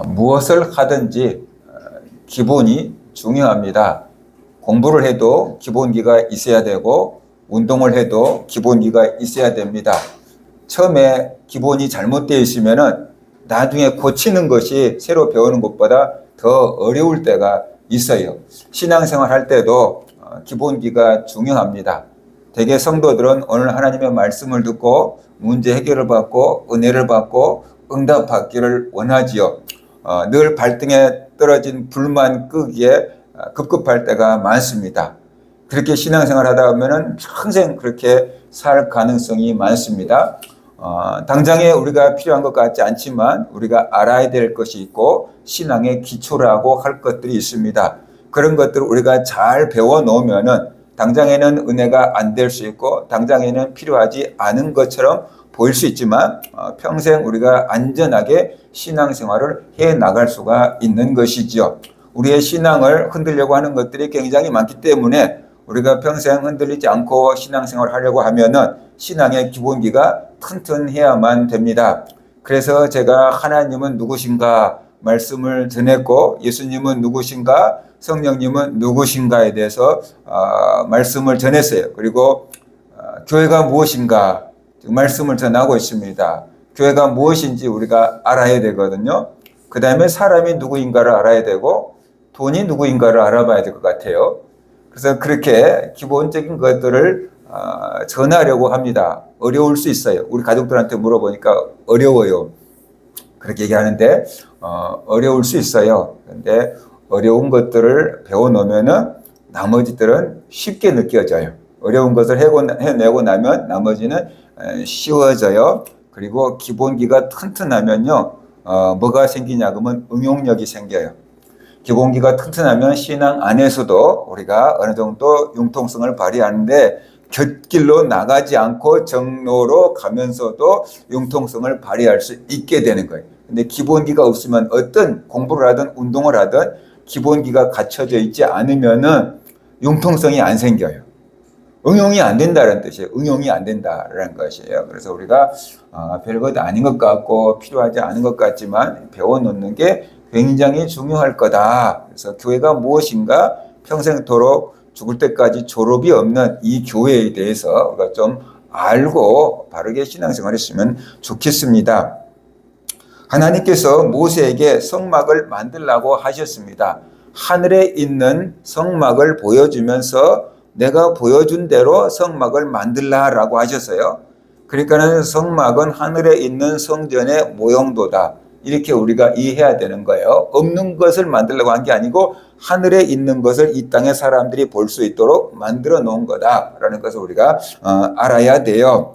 무엇을 하든지 기본이 중요합니다. 공부를 해도 기본기가 있어야 되고 운동을 해도 기본기가 있어야 됩니다. 처음에 기본이 잘못되어 있으면은 나중에 고치는 것이 새로 배우는 것보다 더 어려울 때가 있어요. 신앙생활 할 때도 기본기가 중요합니다. 대개 성도들은 오늘 하나님의 말씀을 듣고 문제 해결을 받고 은혜를 받고 응답받기를 원하지요. 늘 발등에 떨어진 불만 끄기에 급급할 때가 많습니다. 그렇게 신앙생활 하다 보면은 평생 그렇게 살 가능성이 많습니다. 당장에 우리가 필요한 것 같지 않지만 우리가 알아야 될 것이 있고 신앙의 기초라고 할 것들이 있습니다. 그런 것들을 우리가 잘 배워 놓으면은 당장에는 은혜가 안 될 수 있고 당장에는 필요하지 않은 것처럼 보일 수 있지만 평생 우리가 안전하게 신앙생활을 해 나갈 수가 있는 것이지요. 우리의 신앙을 흔들려고 하는 것들이 굉장히 많기 때문에 우리가 평생 흔들리지 않고 신앙생활을 하려고 하면은 신앙의 기본기가 튼튼해야만 됩니다. 그래서 제가 하나님은 누구신가 말씀을 전했고 예수님은 누구신가 성령님은 누구신가에 대해서 말씀을 전했어요. 그리고 교회가 무엇인가 말씀을 전하고 있습니다. 교회가 무엇인지 우리가 알아야 되거든요. 그 다음에 사람이 누구인가를 알아야 되고 돈이 누구인가를 알아봐야 될 것 같아요. 그래서 그렇게 기본적인 것들을 전하려고 합니다. 어려울 수 있어요. 우리 가족들한테 물어보니까 어려워요. 그렇게 얘기하는데 어려울 수 있어요. 그런데 어려운 것들을 배워놓으면은 나머지들은 쉽게 느껴져요. 어려운 것을 해내고 나면 나머지는 쉬워져요. 그리고 기본기가 튼튼하면요, 뭐가 생기냐 그러면 응용력이 생겨요. 기본기가 튼튼하면 신앙 안에서도 우리가 어느 정도 융통성을 발휘하는데 곁길로 나가지 않고 정로로 가면서도 융통성을 발휘할 수 있게 되는 거예요. 근데 기본기가 없으면 어떤 공부를 하든 운동을 하든 기본기가 갖춰져 있지 않으면은 융통성이 안 생겨요. 응용이 안 된다는 뜻이에요. 응용이 안 된다라는 것이에요. 그래서 우리가 별것 아닌 것 같고 필요하지 않은 것 같지만 배워놓는 게 굉장히 중요할 거다. 그래서 교회가 무엇인가 평생토록 죽을 때까지 졸업이 없는 이 교회에 대해서 우리가 좀 알고 바르게 신앙생활을 했으면 좋겠습니다. 하나님께서 모세에게 성막을 만들라고 하셨습니다. 하늘에 있는 성막을 보여주면서 내가 보여준 대로 성막을 만들라라고 하셨어요. 그러니까는 성막은 하늘에 있는 성전의 모형도다. 이렇게 우리가 이해해야 되는 거예요. 없는 것을 만들려고 한 게 아니고 하늘에 있는 것을 이 땅의 사람들이 볼 수 있도록 만들어 놓은 거다라는 것을 우리가 알아야 돼요.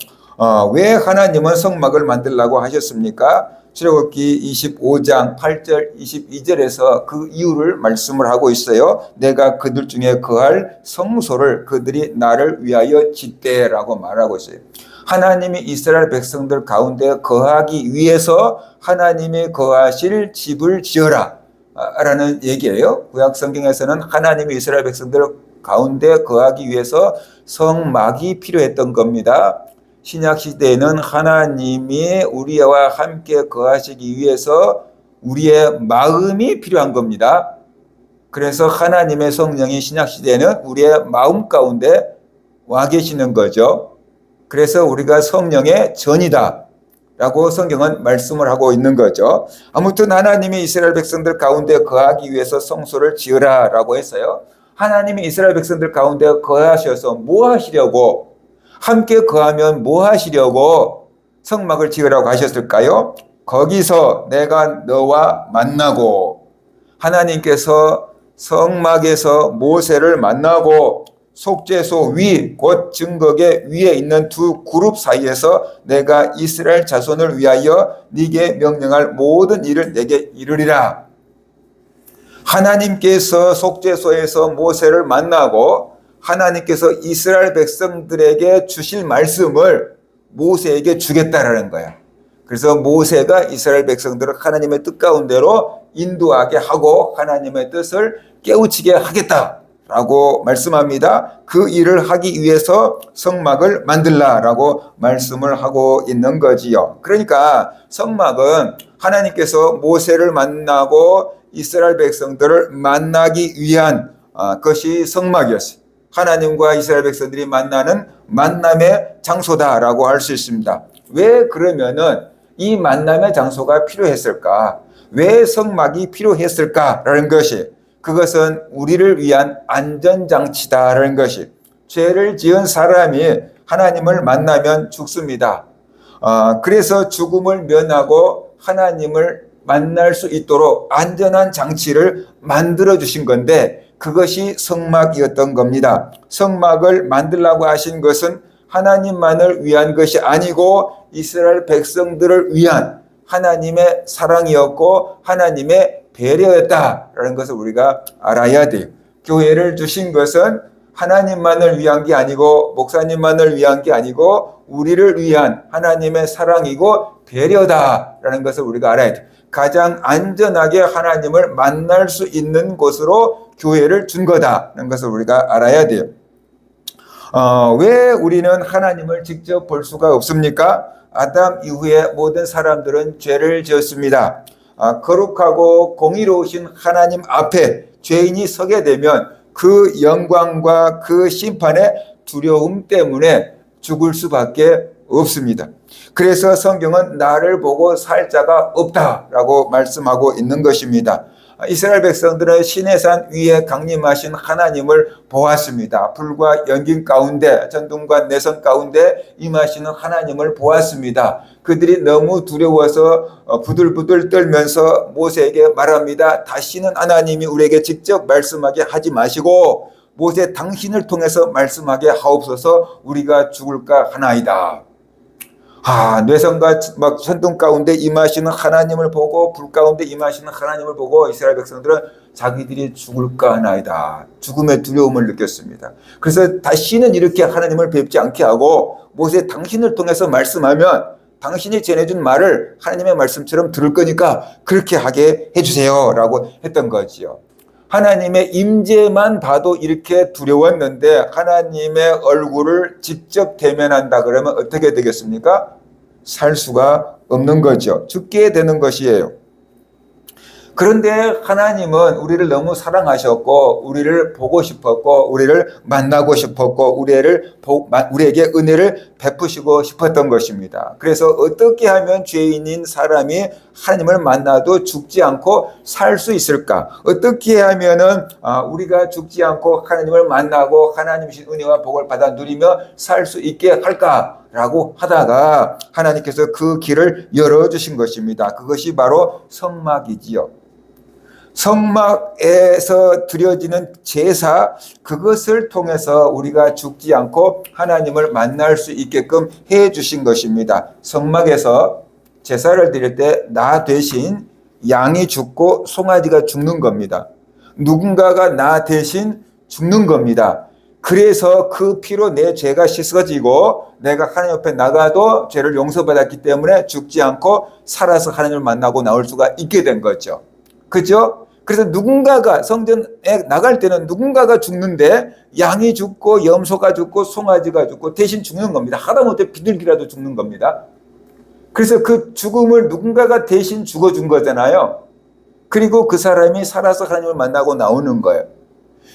왜 하나님은 성막을 만들라고 하셨습니까? 출애굽기 25장 8절 22절에서 그 이유를 말씀을 하고 있어요. 내가 그들 중에 거할 성소를 그들이 나를 위하여 짓되라고 말하고 있어요. 하나님이 이스라엘 백성들 가운데 거하기 위해서 하나님이 거하실 집을 지어라 라는 얘기예요. 구약 성경에서는 하나님이 이스라엘 백성들 가운데 거하기 위해서 성막이 필요했던 겁니다. 신약 시대에는 하나님이 우리와 함께 거하시기 위해서 우리의 마음이 필요한 겁니다. 그래서 하나님의 성령이 신약 시대에는 우리의 마음 가운데 와 계시는 거죠. 그래서 우리가 성령의 전이다 라고 성경은 말씀을 하고 있는 거죠. 아무튼 하나님이 이스라엘 백성들 가운데 거하기 위해서 성소를 지으라 라고 했어요. 하나님이 이스라엘 백성들 가운데 거하셔서 뭐 하시려고, 함께 거하면 뭐 하시려고 성막을 지으라고 하셨을까요? 거기서 내가 너와 만나고, 하나님께서 성막에서 모세를 만나고 속죄소 위, 곧 증거계 위에 있는 두 그룹 사이에서 내가 이스라엘 자손을 위하여 네게 명령할 모든 일을 내게 이르리라. 하나님께서 속죄소에서 모세를 만나고 하나님께서 이스라엘 백성들에게 주실 말씀을 모세에게 주겠다라는 거야. 그래서 모세가 이스라엘 백성들을 하나님의 뜻 가운데로 인도하게 하고 하나님의 뜻을 깨우치게 하겠다. 라고 말씀합니다. 그 일을 하기 위해서 성막을 만들라라고 말씀을 하고 있는 거지요. 그러니까 성막은 하나님께서 모세를 만나고 이스라엘 백성들을 만나기 위한 것이 성막이었어요. 하나님과 이스라엘 백성들이 만나는 만남의 장소다라고 할 수 있습니다. 왜 그러면은 이 만남의 장소가 필요했을까? 왜 성막이 필요했을까라는 것이, 그것은 우리를 위한 안전장치다라는 것이, 죄를 지은 사람이 하나님을 만나면 죽습니다. 그래서 죽음을 면하고 하나님을 만날 수 있도록 안전한 장치를 만들어 주신 건데, 그것이 성막이었던 겁니다. 성막을 만들라고 하신 것은 하나님만을 위한 것이 아니고 이스라엘 백성들을 위한 하나님의 사랑이었고 하나님의 배려였다라는 것을 우리가 알아야 돼요. 교회를 주신 것은 하나님만을 위한 게 아니고 목사님만을 위한 게 아니고 우리를 위한 하나님의 사랑이고 배려다라는 것을 우리가 알아야 돼요. 가장 안전하게 하나님을 만날 수 있는 곳으로 교회를 준 거다라는 것을 우리가 알아야 돼요. 왜 우리는 하나님을 직접 볼 수가 없습니까? 아담 이후에 모든 사람들은 죄를 지었습니다. 거룩하고 공의로우신 하나님 앞에 죄인이 서게 되면 그 영광과 그 심판의 두려움 때문에 죽을 수밖에 없습니다. 그래서 성경은 나를 보고 살 자가 없다라고 말씀하고 있는 것입니다. 이스라엘 백성들은 시내산 위에 강림하신 하나님을 보았습니다. 불과 연긴 가운데, 전둥과 내성 가운데 임하시는 하나님을 보았습니다. 그들이 너무 두려워서 부들부들 떨면서 모세에게 말합니다. 다시는 하나님이 우리에게 직접 말씀하게 하지 마시고 모세 당신을 통해서 말씀하게 하옵소서, 우리가 죽을까 하나이다. 뇌성과 막 천둥 가운데 임하시는 하나님을 보고 불 가운데 임하시는 하나님을 보고 이스라엘 백성들은 자기들이 죽을까 하나이다. 죽음의 두려움을 느꼈습니다. 그래서 다시는 이렇게 하나님을 뵙지 않게 하고 모세 당신을 통해서 말씀하면 당신이 전해준 말을 하나님의 말씀처럼 들을 거니까 그렇게 하게 해주세요 라고 했던 거지요. 하나님의 임재만 봐도 이렇게 두려웠는데 하나님의 얼굴을 직접 대면한다 그러면 어떻게 되겠습니까? 살 수가 없는 거죠. 죽게 되는 것이에요. 그런데 하나님은 우리를 너무 사랑하셨고 우리를 보고 싶었고 우리를 만나고 싶었고 우리에게 은혜를 베푸시고 싶었던 것입니다. 그래서 어떻게 하면 죄인인 사람이 하나님을 만나도 죽지 않고 살 수 있을까? 어떻게 하면은 우리가 죽지 않고 하나님을 만나고 하나님이신 은혜와 복을 받아 누리며 살 수 있게 할까? 라고 하다가 하나님께서 그 길을 열어주신 것입니다. 그것이 바로 성막이지요. 성막에서 드려지는 제사, 그것을 통해서 우리가 죽지 않고 하나님을 만날 수 있게끔 해 주신 것입니다. 성막에서 제사를 드릴 때 나 대신 양이 죽고 송아지가 죽는 겁니다. 누군가가 나 대신 죽는 겁니다. 그래서 그 피로 내 죄가 씻어지고 내가 하나님 옆에 나가도 죄를 용서받았기 때문에 죽지 않고 살아서 하나님을 만나고 나올 수가 있게 된 거죠. 그죠? 그래서 누군가가 성전에 나갈 때는 누군가가 죽는데 양이 죽고 염소가 죽고 송아지가 죽고 대신 죽는 겁니다. 하다못해 비둘기라도 죽는 겁니다. 그래서 그 죽음을 누군가가 대신 죽어준 거잖아요. 그리고 그 사람이 살아서 하나님을 만나고 나오는 거예요.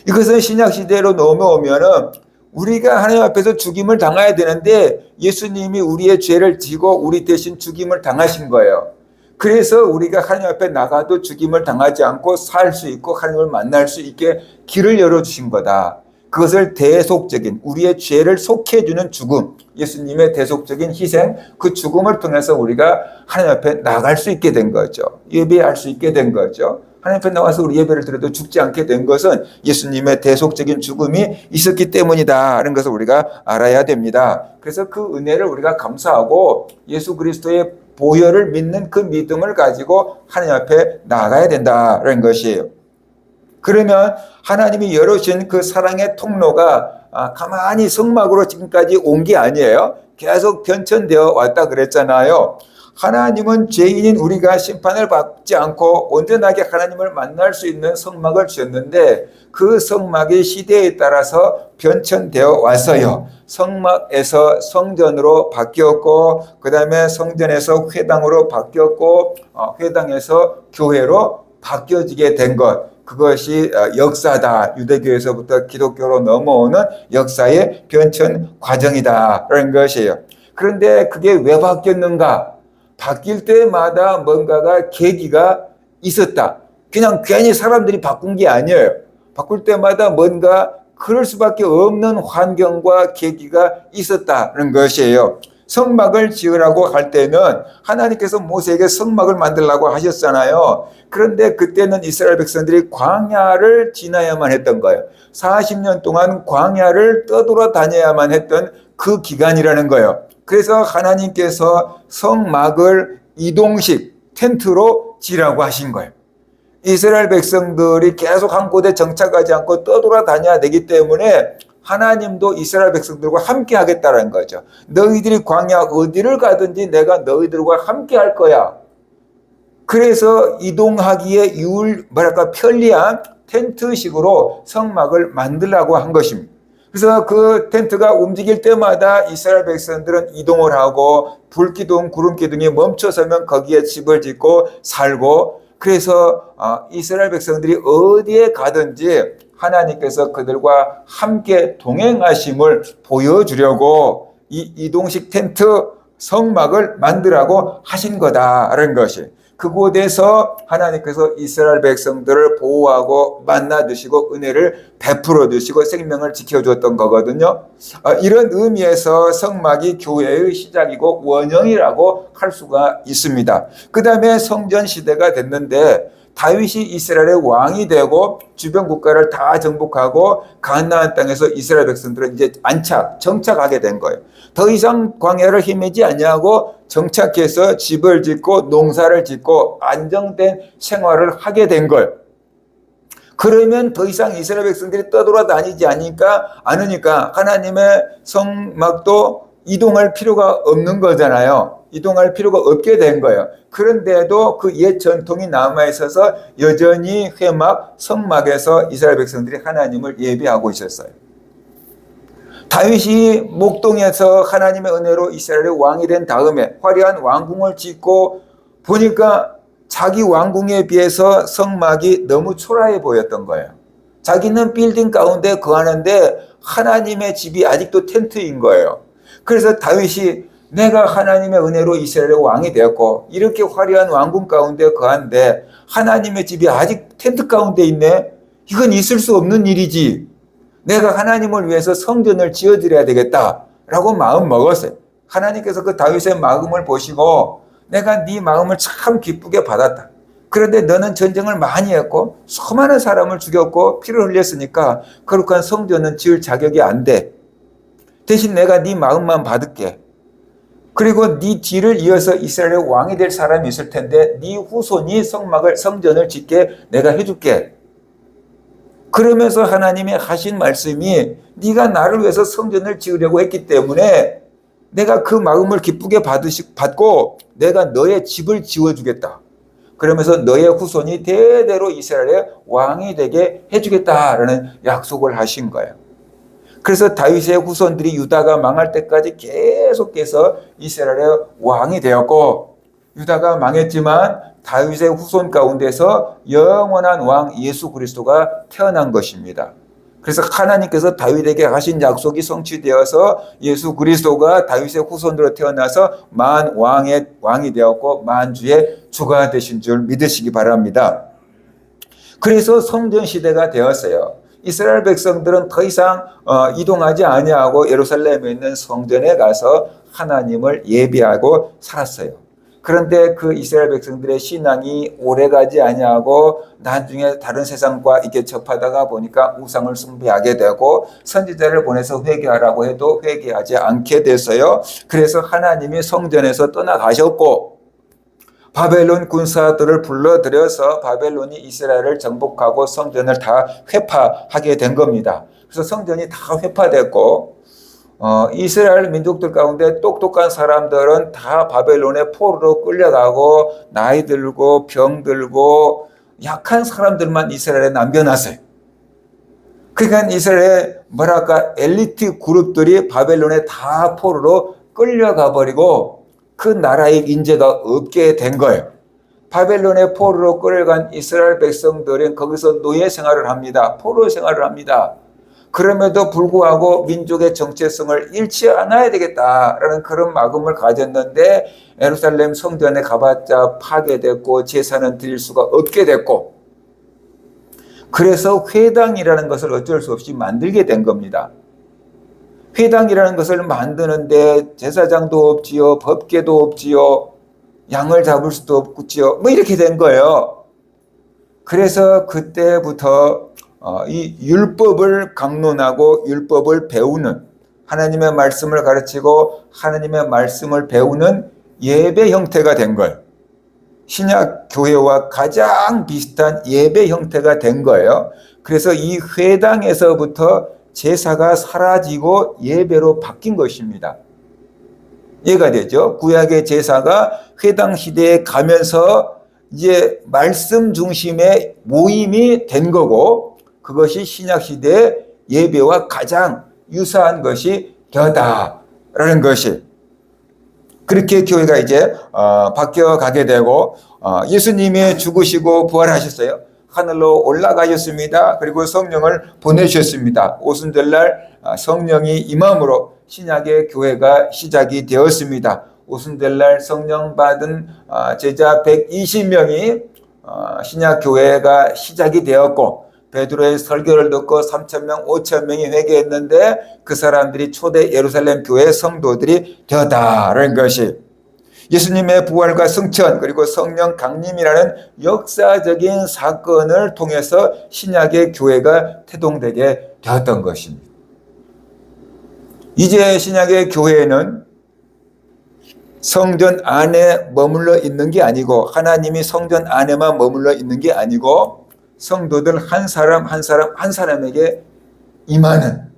이것은 신약시대로 넘어오면은 우리가 하나님 앞에서 죽임을 당해야 되는데 예수님이 우리의 죄를 지고 우리 대신 죽임을 당하신 거예요. 그래서 우리가 하나님 앞에 나가도 죽임을 당하지 않고 살 수 있고 하나님을 만날 수 있게 길을 열어주신 거다. 그것을 대속적인 우리의 죄를 속해주는 죽음, 예수님의 대속적인 희생, 그 죽음을 통해서 우리가 하나님 앞에 나갈 수 있게 된 거죠. 예배할 수 있게 된 거죠. 하나님 앞에 나와서 우리 예배를 드려도 죽지 않게 된 것은 예수님의 대속적인 죽음이 있었기 때문이다 하는 것을 우리가 알아야 됩니다. 그래서 그 은혜를 우리가 감사하고 예수 그리스도의 보혈을 믿는 그 믿음을 가지고 하나님 앞에 나가야 된다는 것이에요. 그러면 하나님이 열어주신 그 사랑의 통로가 가만히 성막으로 지금까지 온 게 아니에요. 계속 변천되어 왔다 그랬잖아요. 하나님은 죄인인 우리가 심판을 받지 않고 온전하게 하나님을 만날 수 있는 성막을 주셨는데 그 성막이 시대에 따라서 변천되어 왔어요. 성막에서 성전으로 바뀌었고 그 다음에 성전에서 회당으로 바뀌었고 회당에서 교회로 바뀌어지게 된 것, 그것이 역사다. 유대교에서부터 기독교로 넘어오는 역사의 변천 과정이다라는 것이에요. 그런데 그게 왜 바뀌었는가? 바뀔 때마다 뭔가가 계기가 있었다. 그냥 괜히 사람들이 바꾼 게 아니에요. 바꿀 때마다 뭔가 그럴 수밖에 없는 환경과 계기가 있었다는 것이에요. 성막을 지으라고 할 때는 하나님께서 모세에게 성막을 만들라고 하셨잖아요. 그런데 그때는 이스라엘 백성들이 광야를 지나야만 했던 거예요. 40년 동안 광야를 떠돌아 다녀야만 했던 그 기간이라는 거예요. 그래서 하나님께서 성막을 이동식 텐트로 지라고 하신 거예요. 이스라엘 백성들이 계속 한 곳에 정착하지 않고 떠돌아 다녀야 되기 때문에 하나님도 이스라엘 백성들과 함께 하겠다는 거죠. 너희들이 광야 어디를 가든지 내가 너희들과 함께 할 거야. 그래서 이동하기에 편리한 텐트식으로 성막을 만들라고 한 것입니다. 그래서 그 텐트가 움직일 때마다 이스라엘 백성들은 이동을 하고 불기둥, 구름기둥이 멈춰서면 거기에 집을 짓고 살고, 그래서 이스라엘 백성들이 어디에 가든지 하나님께서 그들과 함께 동행하심을 보여주려고 이 이동식 텐트 성막을 만들라고 하신 거다라는 것이, 그곳에서 하나님께서 이스라엘 백성들을 보호하고 만나 주시고 은혜를 베풀어 주시고 생명을 지켜주었던 거거든요. 이런 의미에서 성막이 교회의 시작이고 원형이라고 할 수가 있습니다. 그 다음에 성전 시대가 됐는데 다윗이 이스라엘의 왕이 되고 주변 국가를 다 정복하고 가나안 땅에서 이스라엘 백성들은 이제 정착하게 된 거예요. 더 이상 광야를 헤매지 아니하고 정착해서 집을 짓고 농사를 짓고 안정된 생활을 하게 된 거예요. 그러면 더 이상 이스라엘 백성들이 떠돌아다니지 않으니까 하나님의 성막도 이동할 필요가 없는 거잖아요. 이동할 필요가 없게 된 거예요. 그런데도 그 옛 전통이 남아있어서 여전히 회막, 성막에서 이스라엘 백성들이 하나님을 예배하고 있었어요. 다윗이 목동에서 하나님의 은혜로 이스라엘의 왕이 된 다음에 화려한 왕궁을 짓고 보니까 자기 왕궁에 비해서 성막이 너무 초라해 보였던 거예요. 자기는 빌딩 가운데 거하는데 하나님의 집이 아직도 텐트인 거예요. 그래서 다윗이 내가 하나님의 은혜로 이스라엘의 왕이 되었고 이렇게 화려한 왕궁 가운데 거하는데 하나님의 집이 아직 텐트 가운데 있네? 이건 있을 수 없는 일이지. 내가 하나님을 위해서 성전을 지어드려야 되겠다라고 마음 먹었어요. 하나님께서 그 다윗의 마음을 보시고 내가 네 마음을 참 기쁘게 받았다. 그런데 너는 전쟁을 많이 했고 수많은 사람을 죽였고 피를 흘렸으니까 거룩한 성전은 지을 자격이 안 돼. 대신 내가 네 마음만 받을게. 그리고 네 뒤를 이어서 이스라엘의 왕이 될 사람이 있을 텐데 네 후손이 성전을 짓게 내가 해줄게. 그러면서 하나님이 하신 말씀이 네가 나를 위해서 성전을 지으려고 했기 때문에 내가 그 마음을 기쁘게 받고 내가 너의 집을 지어주겠다. 그러면서 너의 후손이 대대로 이스라엘의 왕이 되게 해주겠다라는 약속을 하신 거예요. 그래서 다윗의 후손들이 유다가 망할 때까지 계속해서 이스라엘의 왕이 되었고 유다가 망했지만 다윗의 후손 가운데서 영원한 왕 예수 그리스도가 태어난 것입니다. 그래서 하나님께서 다윗에게 하신 약속이 성취되어서 예수 그리스도가 다윗의 후손으로 태어나서 왕이 되었고 만주의 주가 되신 줄 믿으시기 바랍니다. 그래서 성전 시대가 되었어요. 이스라엘 백성들은 더 이상 이동하지 아니하고 예루살렘에 있는 성전에 가서 하나님을 예배하고 살았어요. 그런데 그 이스라엘 백성들의 신앙이 오래가지 아니하고 나중에 다른 세상과 이렇게 접하다가 보니까 우상을 숭배하게 되고 선지자를 보내서 회개하라고 해도 회개하지 않게 됐어요. 그래서 하나님이 성전에서 떠나가셨고 바벨론 군사들을 불러들여서 바벨론이 이스라엘을 정복하고 성전을 다 회파하게 된 겁니다. 그래서 성전이 다 회파됐고 이스라엘 민족들 가운데 똑똑한 사람들은 다 바벨론의 포로로 끌려가고 나이 들고 병 들고 약한 사람들만 이스라엘에 남겨놨어요. 그러니까 이스라엘의 엘리트 그룹들이 바벨론에 다 포로로 끌려가 버리고 그 나라의 인재가 없게 된 거예요. 바벨론의 포로로 끌려간 이스라엘 백성들은 거기서 노예 생활을 합니다. 포로 생활을 합니다. 그럼에도 불구하고 민족의 정체성을 잃지 않아야 되겠다라는 그런 마음을 가졌는데 예루살렘 성전에 가봤자 파괴됐고 제사는 드릴 수가 없게 됐고 그래서 회당이라는 것을 어쩔 수 없이 만들게 된 겁니다. 회당이라는 것을 만드는데 제사장도 없지요, 법궤도 없지요, 양을 잡을 수도 없지요, 뭐 이렇게 된 거예요. 그래서 그때부터 이 율법을 강론하고 율법을 배우는 하나님의 말씀을 가르치고 하나님의 말씀을 배우는 예배 형태가 된 거예요. 신약 교회와 가장 비슷한 예배 형태가 된 거예요. 그래서 이 회당에서부터 제사가 사라지고 예배로 바뀐 것입니다. 이해가 되죠? 구약의 제사가 회당 시대에 가면서 이제 말씀 중심의 모임이 된 거고 그것이 신약 시대의 예배와 가장 유사한 것이 되었다라는 것이 그렇게 교회가 이제 바뀌어 가게 되고 예수님이 죽으시고 부활하셨어요. 하늘로 올라가셨습니다. 그리고 성령을 보내주셨습니다. 오순절날 성령이 임함으로 신약의 교회가 시작이 되었습니다. 오순절날 성령 받은 제자 120명이 신약 교회가 시작이 되었고 베드로의 설교를 듣고 3,000명, 5,000명이 회개했는데 그 사람들이 초대 예루살렘 교회 성도들이 되었다라는 것이 예수님의 부활과 승천 그리고 성령 강림이라는 역사적인 사건을 통해서 신약의 교회가 태동되게 되었던 것입니다. 이제 신약의 교회는 성전 안에 머물러 있는 게 아니고 하나님이 성전 안에만 머물러 있는 게 아니고 성도들 한 사람 한 사람 한 사람에게 임하는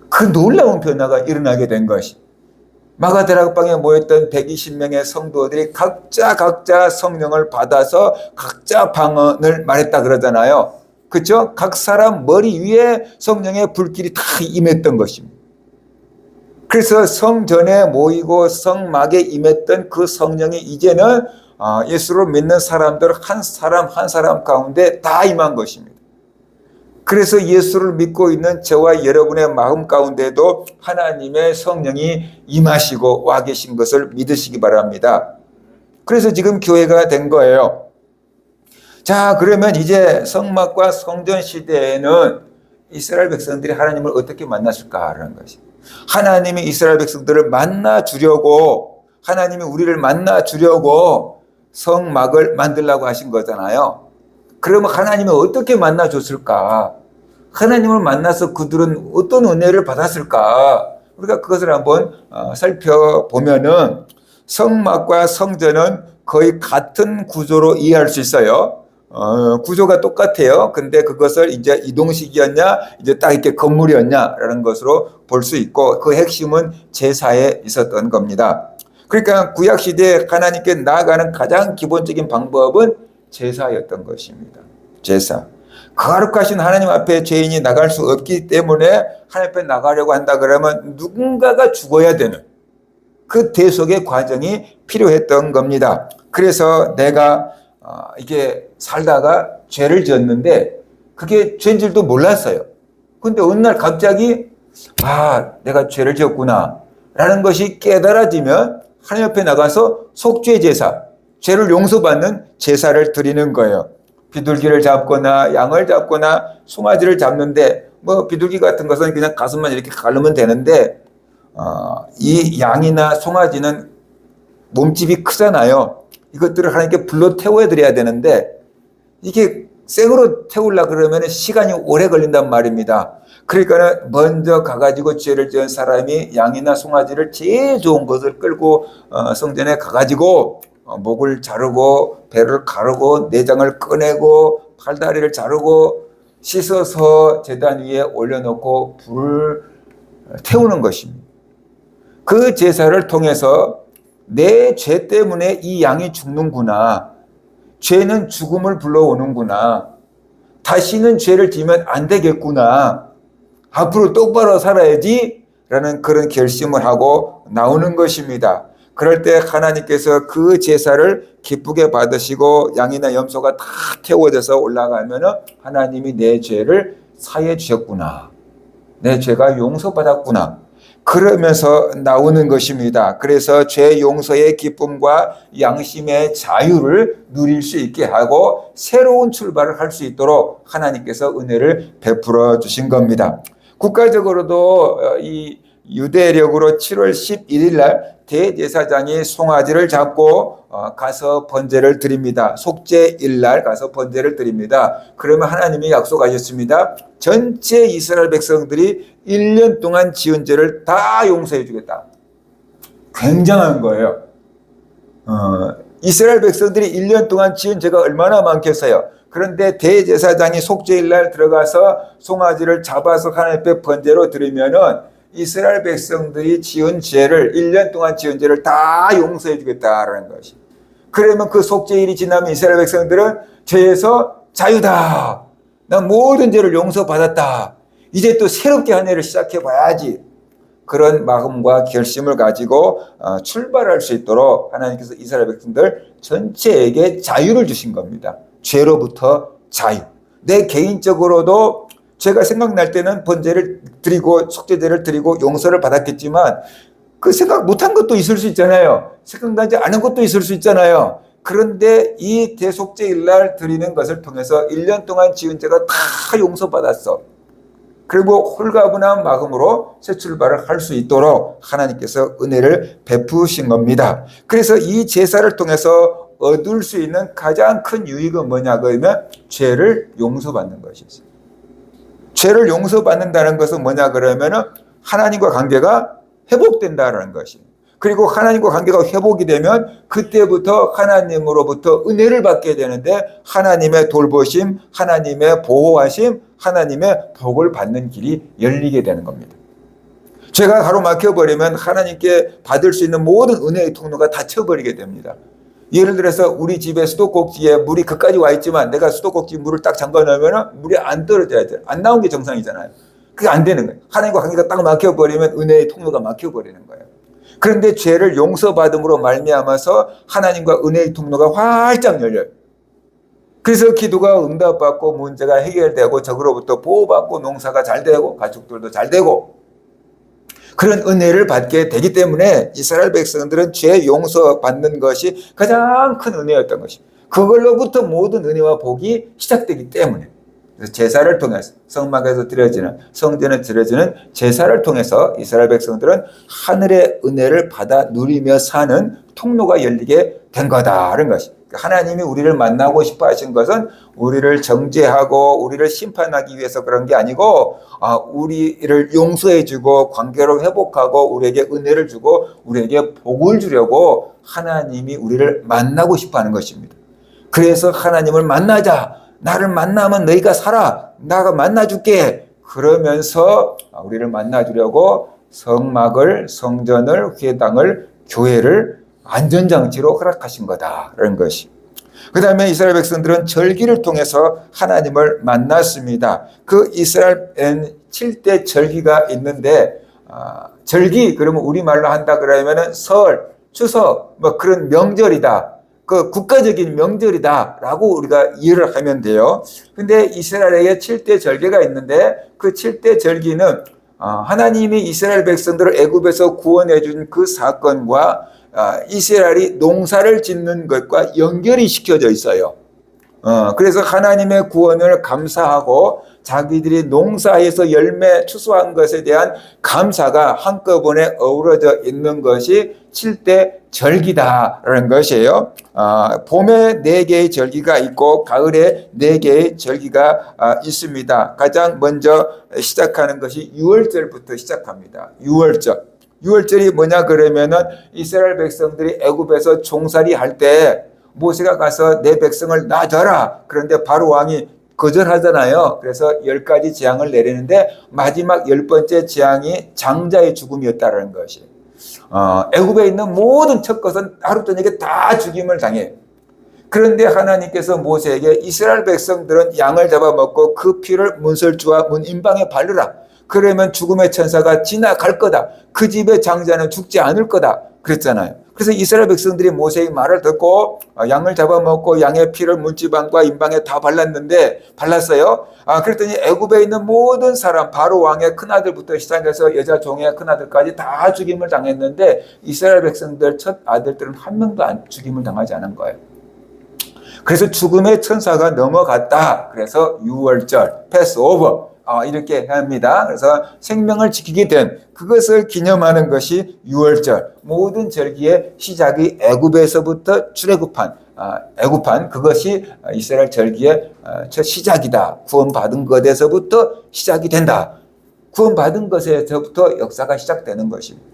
그 놀라운 변화가 일어나게 된 것이 마가다락방에 모였던 120명의 성도들이 각자 성령을 받아서 각자 방언을 말했다 그러잖아요. 그렇죠? 각 사람 머리 위에 성령의 불길이 다 임했던 것입니다. 그래서 성전에 모이고 성막에 임했던 그 성령이 이제는 예수를 믿는 사람들 한 사람 한 사람 가운데 다 임한 것입니다. 그래서 예수를 믿고 있는 저와 여러분의 마음 가운데도 하나님의 성령이 임하시고 와 계신 것을 믿으시기 바랍니다. 그래서 지금 교회가 된 거예요. 자, 그러면 이제 성막과 성전 시대에는 이스라엘 백성들이 하나님을 어떻게 만났을까라는 것이 하나님이 이스라엘 백성들을 만나 주려고 하나님이 우리를 만나 주려고 성막을 만들라고 하신 거잖아요. 그러면 하나님이 어떻게 만나 줬을까? 하나님을 만나서 그들은 어떤 은혜를 받았을까? 우리가 그것을 한번 살펴보면은 성막과 성전은 거의 같은 구조로 이해할 수 있어요. 구조가 똑같아요. 근데 그것을 이제 이동식이었냐, 이제 딱 이렇게 건물이었냐라는 것으로 볼 수 있고 그 핵심은 제사에 있었던 겁니다. 그러니까 구약 시대에 하나님께 나아가는 가장 기본적인 방법은 제사였던 것입니다. 제사. 거룩하신 하나님 앞에 죄인이 나갈 수 없기 때문에 하나님 앞에 나가려고 한다 그러면 누군가가 죽어야 되는 그 대속의 과정이 필요했던 겁니다. 그래서 내가 이게 살다가 죄를 지었는데 그게 죄인 줄도 몰랐어요. 근데 어느 날 갑자기 내가 죄를 지었구나 라는 것이 깨달아지면 하나님 앞에 나가서 속죄 제사, 죄를 용서받는 제사를 드리는 거예요. 비둘기를 잡거나 양을 잡거나 송아지를 잡는데 비둘기 같은 것은 그냥 가슴만 이렇게 가르면 되는데 이 양이나 송아지는 몸집이 크잖아요. 이것들을 하나님께 불러 태워 드려야 되는데 이게 생으로 태우려고 그러면 시간이 오래 걸린단 말입니다. 그러니까 먼저 가가지고 죄를 지은 사람이 양이나 송아지를 제일 좋은 것을 끌고 성전에 가가지고 목을 자르고 배를 가르고 내장을 꺼내고 팔다리를 자르고 씻어서 제단 위에 올려놓고 불을 태우는 것입니다. 그 제사를 통해서 내 죄 때문에 이 양이 죽는구나. 죄는 죽음을 불러오는구나. 다시는 죄를 지면 안 되겠구나. 앞으로 똑바로 살아야지 라는 그런 결심을 하고 나오는 것입니다. 그럴 때 하나님께서 그 제사를 기쁘게 받으시고 양이나 염소가 다 태워져서 올라가면 하나님이 내 죄를 사해 주셨구나. 내 죄가 용서받았구나. 그러면서 나오는 것입니다. 그래서 죄 용서의 기쁨과 양심의 자유를 누릴 수 있게 하고 새로운 출발을 할 수 있도록 하나님께서 은혜를 베풀어 주신 겁니다. 국가적으로도 이 유대력으로 7월 11일 날 대제사장이 송아지를 잡고 가서 번제를 드립니다. 속죄일 날 가서 번제를 드립니다. 그러면 하나님이 약속하셨습니다. 전체 이스라엘 백성들이 1년 동안 지은 죄를 다 용서해 주겠다. 굉장한 거예요. 이스라엘 백성들이 1년 동안 지은 죄가 얼마나 많겠어요. 그런데 대제사장이 속죄일 날 들어가서 송아지를 잡아서 하나님 앞에 번제로 드리면은 이스라엘 백성들이 지은 죄를 1년 동안 지은 죄를 다 용서해 주겠다라는 것이. 그러면 그 속죄일이 지나면 이스라엘 백성들은 죄에서 자유다. 난 모든 죄를 용서받았다. 이제 또 새롭게 한 해를 시작해 봐야지. 그런 마음과 결심을 가지고 출발할 수 있도록 하나님께서 이스라엘 백성들 전체에게 자유를 주신 겁니다. 죄로부터 자유. 내 개인적으로도 제가 생각날 때는 번제를 드리고 속죄제를 드리고 용서를 받았겠지만 그 생각 못한 것도 있을 수 있잖아요. 생각나지 않은 것도 있을 수 있잖아요. 그런데 이 대속죄일 날 드리는 것을 통해서 1년 동안 지은 죄가 다 용서받았어. 그리고 홀가분한 마음으로 새 출발을 할 수 있도록 하나님께서 은혜를 베푸신 겁니다. 그래서 이 제사를 통해서 얻을 수 있는 가장 큰 유익은 뭐냐 그러면 죄를 용서받는 것이죠. 죄를 용서받는다는 것은 뭐냐 그러면 하나님과 관계가 회복된다는 것입니다. 그리고 하나님과 관계가 회복이 되면 그때부터 하나님으로부터 은혜를 받게 되는데 하나님의 돌보심, 하나님의 보호하심, 하나님의 복을 받는 길이 열리게 되는 겁니다. 죄가 가로막혀버리면 하나님께 받을 수 있는 모든 은혜의 통로가 닫혀버리게 됩니다. 예를 들어서 우리 집에 수도꼭지에 물이 그까지 와 있지만 내가 수도꼭지 물을 딱 잠가 놓으면 물이 안 떨어져야 돼요. 안 나온 게 정상이잖아요. 그게 안 되는 거예요. 하나님과 관계가 딱 막혀버리면 은혜의 통로가 막혀버리는 거예요. 그런데 죄를 용서받음으로 말미암아서 하나님과 은혜의 통로가 활짝 열려요. 그래서 기도가 응답받고 문제가 해결되고 적으로부터 보호받고 농사가 잘 되고 가족들도 잘 되고 그런 은혜를 받게 되기 때문에 이스라엘 백성들은 죄 용서받는 것이 가장 큰 은혜였던 것입니다. 그걸로부터 모든 은혜와 복이 시작되기 때문에 그래서 제사를 통해서 성막에서 드려지는 성전에 드려지는 제사를 통해서 이스라엘 백성들은 하늘의 은혜를 받아 누리며 사는 통로가 열리게 된 거다라는 것입니다. 하나님이 우리를 만나고 싶어 하신 것은 우리를 정죄하고 우리를 심판하기 위해서 그런 게 아니고 우리를 용서해 주고 관계를 회복하고 우리에게 은혜를 주고 우리에게 복을 주려고 하나님이 우리를 만나고 싶어 하는 것입니다. 그래서 하나님을 만나자. 나를 만나면 너희가 살아. 나가 만나줄게. 그러면서 우리를 만나주려고 성막을, 성전을, 회당을, 교회를 안전장치로 허락하신 거다라는 것이. 그 다음에 이스라엘 백성들은 절기를 통해서 하나님을 만났습니다. 그 이스라엘엔 7대 절기가 있는데 절기 그러면 우리말로 한다 그러면 설, 추석 뭐 그런 명절이다. 그 국가적인 명절이다라고 우리가 이해를 하면 돼요. 근데 이스라엘에 7대 절기가 있는데 그 7대 절기는 하나님이 이스라엘 백성들을 애굽에서 구원해 준 그 사건과 이스라엘이 농사를 짓는 것과 연결이 시켜져 있어요. 그래서 하나님의 구원을 감사하고 자기들이 농사에서 열매 추수한 것에 대한 감사가 한꺼번에 어우러져 있는 것이 7대 절기다라는 것이에요. 봄에 4개의 절기가 있고 가을에 4개의 절기가 있습니다. 가장 먼저 시작하는 것이 유월절부터 시작합니다. 유월절이 뭐냐 그러면은 이스라엘 백성들이 애굽에서 종살이 할 때 모세가 가서 내 백성을 놔줘라. 그런데 바로 왕이 거절하잖아요. 그래서 10가지 재앙을 내리는데 마지막 10번째 재앙이 장자의 죽음이었다는 것이. 애굽에 있는 모든 첫 것은 하루 저녁에 다 죽임을 당해요. 그런데 하나님께서 모세에게 이스라엘 백성들은 양을 잡아먹고 그 피를 문설주와 문 임방에 바르라. 그러면 죽음의 천사가 지나갈 거다. 그 집의 장자는 죽지 않을 거다. 그랬잖아요. 그래서 이스라엘 백성들이 모세의 말을 듣고 양을 잡아먹고 양의 피를 문지방과 임방에 다 발랐어요. 그랬더니 애굽에 있는 모든 사람, 바로 왕의 큰아들부터 시작해서 여자 종의 큰아들까지 다 죽임을 당했는데 이스라엘 백성들 첫 아들들은 한 명도 죽임을 당하지 않은 거예요. 그래서 죽음의 천사가 넘어갔다. 그래서 유월절, 패스오버 이렇게 합니다. 그래서 생명을 지키게 된 그것을 기념하는 것이 유월절. 모든 절기의 시작이 애굽에서부터 출애굽한 애굽한 그것이 이스라엘 절기의 첫 시작이다. 구원받은 것에서부터 시작이 된다. 구원받은 것에서부터 역사가 시작되는 것입니다.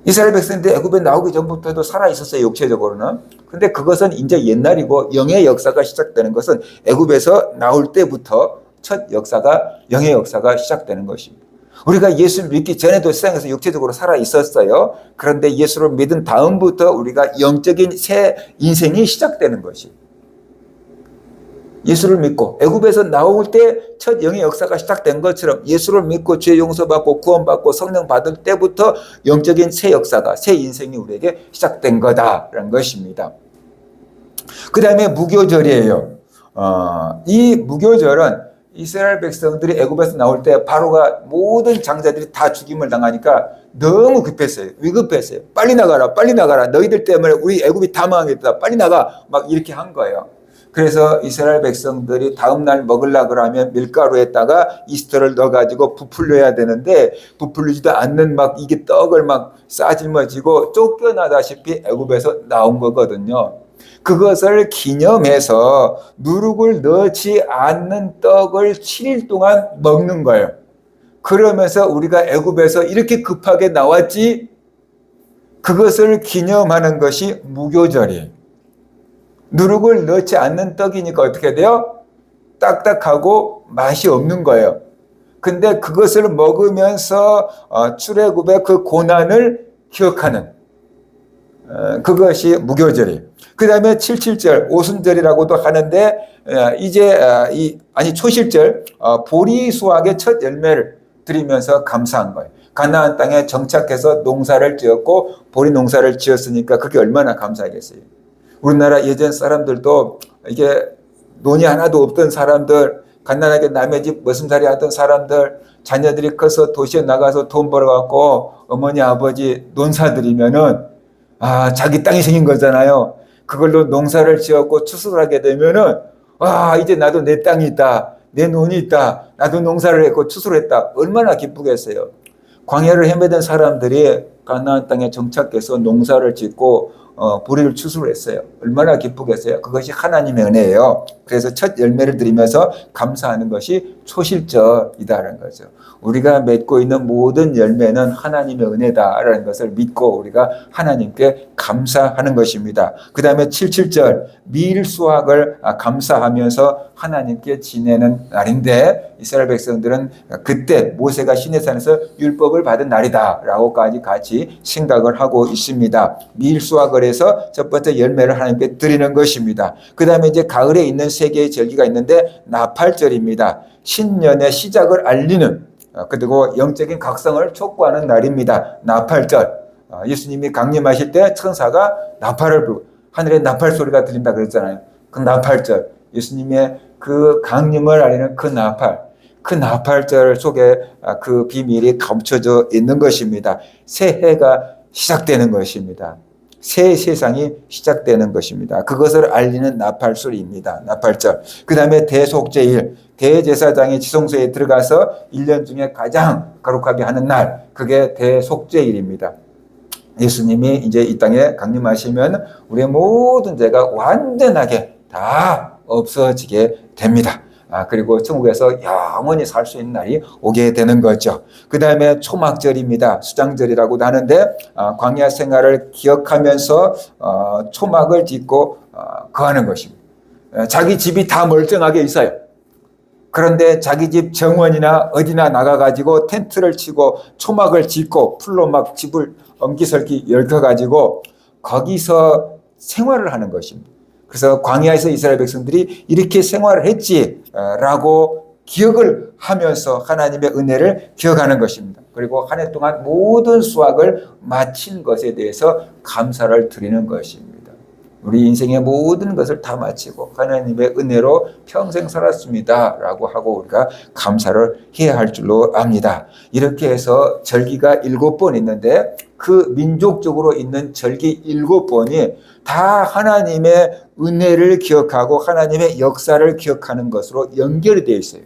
이스라엘 백성들이 애굽에 나오기 전부터도 살아 있었어요, 육체적으로는. 근데 그것은 이제 옛날이고 영의 역사가 시작되는 것은 애굽에서 나올 때부터 첫 역사가, 영의 역사가 시작되는 것입니다. 우리가 예수 믿기 전에도 세상에서 육체적으로 살아 있었어요. 그런데 예수를 믿은 다음부터 우리가 영적인 새 인생이 시작되는 것입니다. 예수를 믿고 애굽에서 나올 때 첫 영의 역사가 시작된 것처럼 예수를 믿고 죄 용서받고 구원받고 성령 받을 때부터 영적인 새 역사가, 새 인생이 우리에게 시작된 거다라는 것입니다. 그 다음에 무교절이에요. 이 무교절은 이스라엘 백성들이 애굽에서 나올 때 바로가 모든 장자들이 다 죽임을 당하니까 너무 급했어요. 위급했어요. 빨리 나가라, 빨리 나가라. 너희들 때문에 우리 애굽이 다 망하겠다. 빨리 나가. 막 이렇게 한 거예요. 그래서 이스라엘 백성들이 다음날 먹으려고 하면 밀가루에다가 이스트를 넣어가지고 부풀려야 되는데 부풀리지도 않는 막 이게 떡을 막 싸질머지고 쫓겨나다시피 애굽에서 나온 거거든요. 그것을 기념해서 누룩을 넣지 않는 떡을 7일 동안 먹는 거예요. 그러면서 우리가 애굽에서 이렇게 급하게 나왔지, 그것을 기념하는 것이 무교절이에요. 누룩을 넣지 않는 떡이니까 어떻게 돼요? 딱딱하고 맛이 없는 거예요. 근데 그것을 먹으면서 출애굽의 그 고난을 기억하는 그것이 무교절이에요. 그 다음에 77절 오순절이라고도 하는데 이제 초실절 보리 수확의 첫 열매를 드리면서 감사한 거예요. 가나안 땅에 정착해서 농사를 지었고 보리 농사를 지었으니까 그게 얼마나 감사하겠어요. 우리나라 예전 사람들도 이게 논이 하나도 없던 사람들, 간단하게 남의 집 머슴살이 하던 사람들, 자녀들이 커서 도시에 나가서 돈 벌어갖고 어머니 아버지 논사들이면은 자기 땅이 생긴 거잖아요. 그걸로 농사를 지었고 추수를 하게 되면은 이제 나도 내 땅이 있다, 내 논이 있다, 나도 농사를 했고 추수를 했다. 얼마나 기쁘겠어요. 광야를 헤매던 사람들이 가나안 땅에 정착해서 농사를 짓고 보리를 추수를 했어요. 얼마나 기쁘겠어요. 그것이 하나님의 은혜예요. 그래서 첫 열매를 드리면서 감사하는 것이 초실절이다라는 거죠. 우리가 맺고 있는 모든 열매는 하나님의 은혜다라는 것을 믿고 우리가 하나님께 감사하는 것입니다. 그 다음에 77절 밀 수확을 감사하면서 하나님께 지내는 날인데 이스라엘 백성들은 그때 모세가 시내산에서 율법을 받은 날이다라고까지 같이 생각을 하고 있습니다. 밀 수확을 해서 첫 번째 열매를 하나님께 드리는 것입니다. 그 다음에 이제 가을에 있는 세 개의 절기가 있는데 나팔절입니다. 신년의 시작을 알리는 그리고 영적인 각성을 촉구하는 날입니다. 나팔절. 예수님이 강림하실 때 천사가 나팔을 불고 하늘에 나팔 소리가 들린다 그랬잖아요. 그 나팔절. 예수님의 그 강림을 알리는 그 나팔절 속에 그 비밀이 감춰져 있는 것입니다. 새해가 시작되는 것입니다. 새 세상이 시작되는 것입니다. 그것을 알리는 나팔소리입니다. 나팔절. 그 다음에 대속죄일, 대제사장이 지성소에 들어가서 1년 중에 가장 거룩하게 하는 날, 그게 대속죄일입니다. 예수님이 이제 이 땅에 강림하시면 우리의 모든 죄가 완전하게 다 없어지게 됩니다. 그리고 천국에서 영원히 살 수 있는 날이 오게 되는 거죠. 그 다음에 초막절입니다. 수장절이라고도 하는데 광야 생활을 기억하면서 초막을 짓고 거하는 것입니다. 자기 집이 다 멀쩡하게 있어요. 그런데 자기 집 정원이나 어디나 나가가지고 텐트를 치고 초막을 짓고 풀로 막 집을 엉기설기 얽혀가지고 거기서 생활을 하는 것입니다. 그래서 광야에서 이스라엘 백성들이 이렇게 생활을 했지라고 기억을 하면서 하나님의 은혜를 기억하는 것입니다. 그리고 한 해 동안 모든 수확을 마친 것에 대해서 감사를 드리는 것입니다. 우리 인생의 모든 것을 다 마치고 하나님의 은혜로 평생 살았습니다 라고 하고 우리가 감사를 해야 할 줄로 압니다. 이렇게 해서 절기가 7번 있는데 그 민족적으로 있는 절기 7번이 다 하나님의 은혜를 기억하고 하나님의 역사를 기억하는 것으로 연결이 되어 있어요.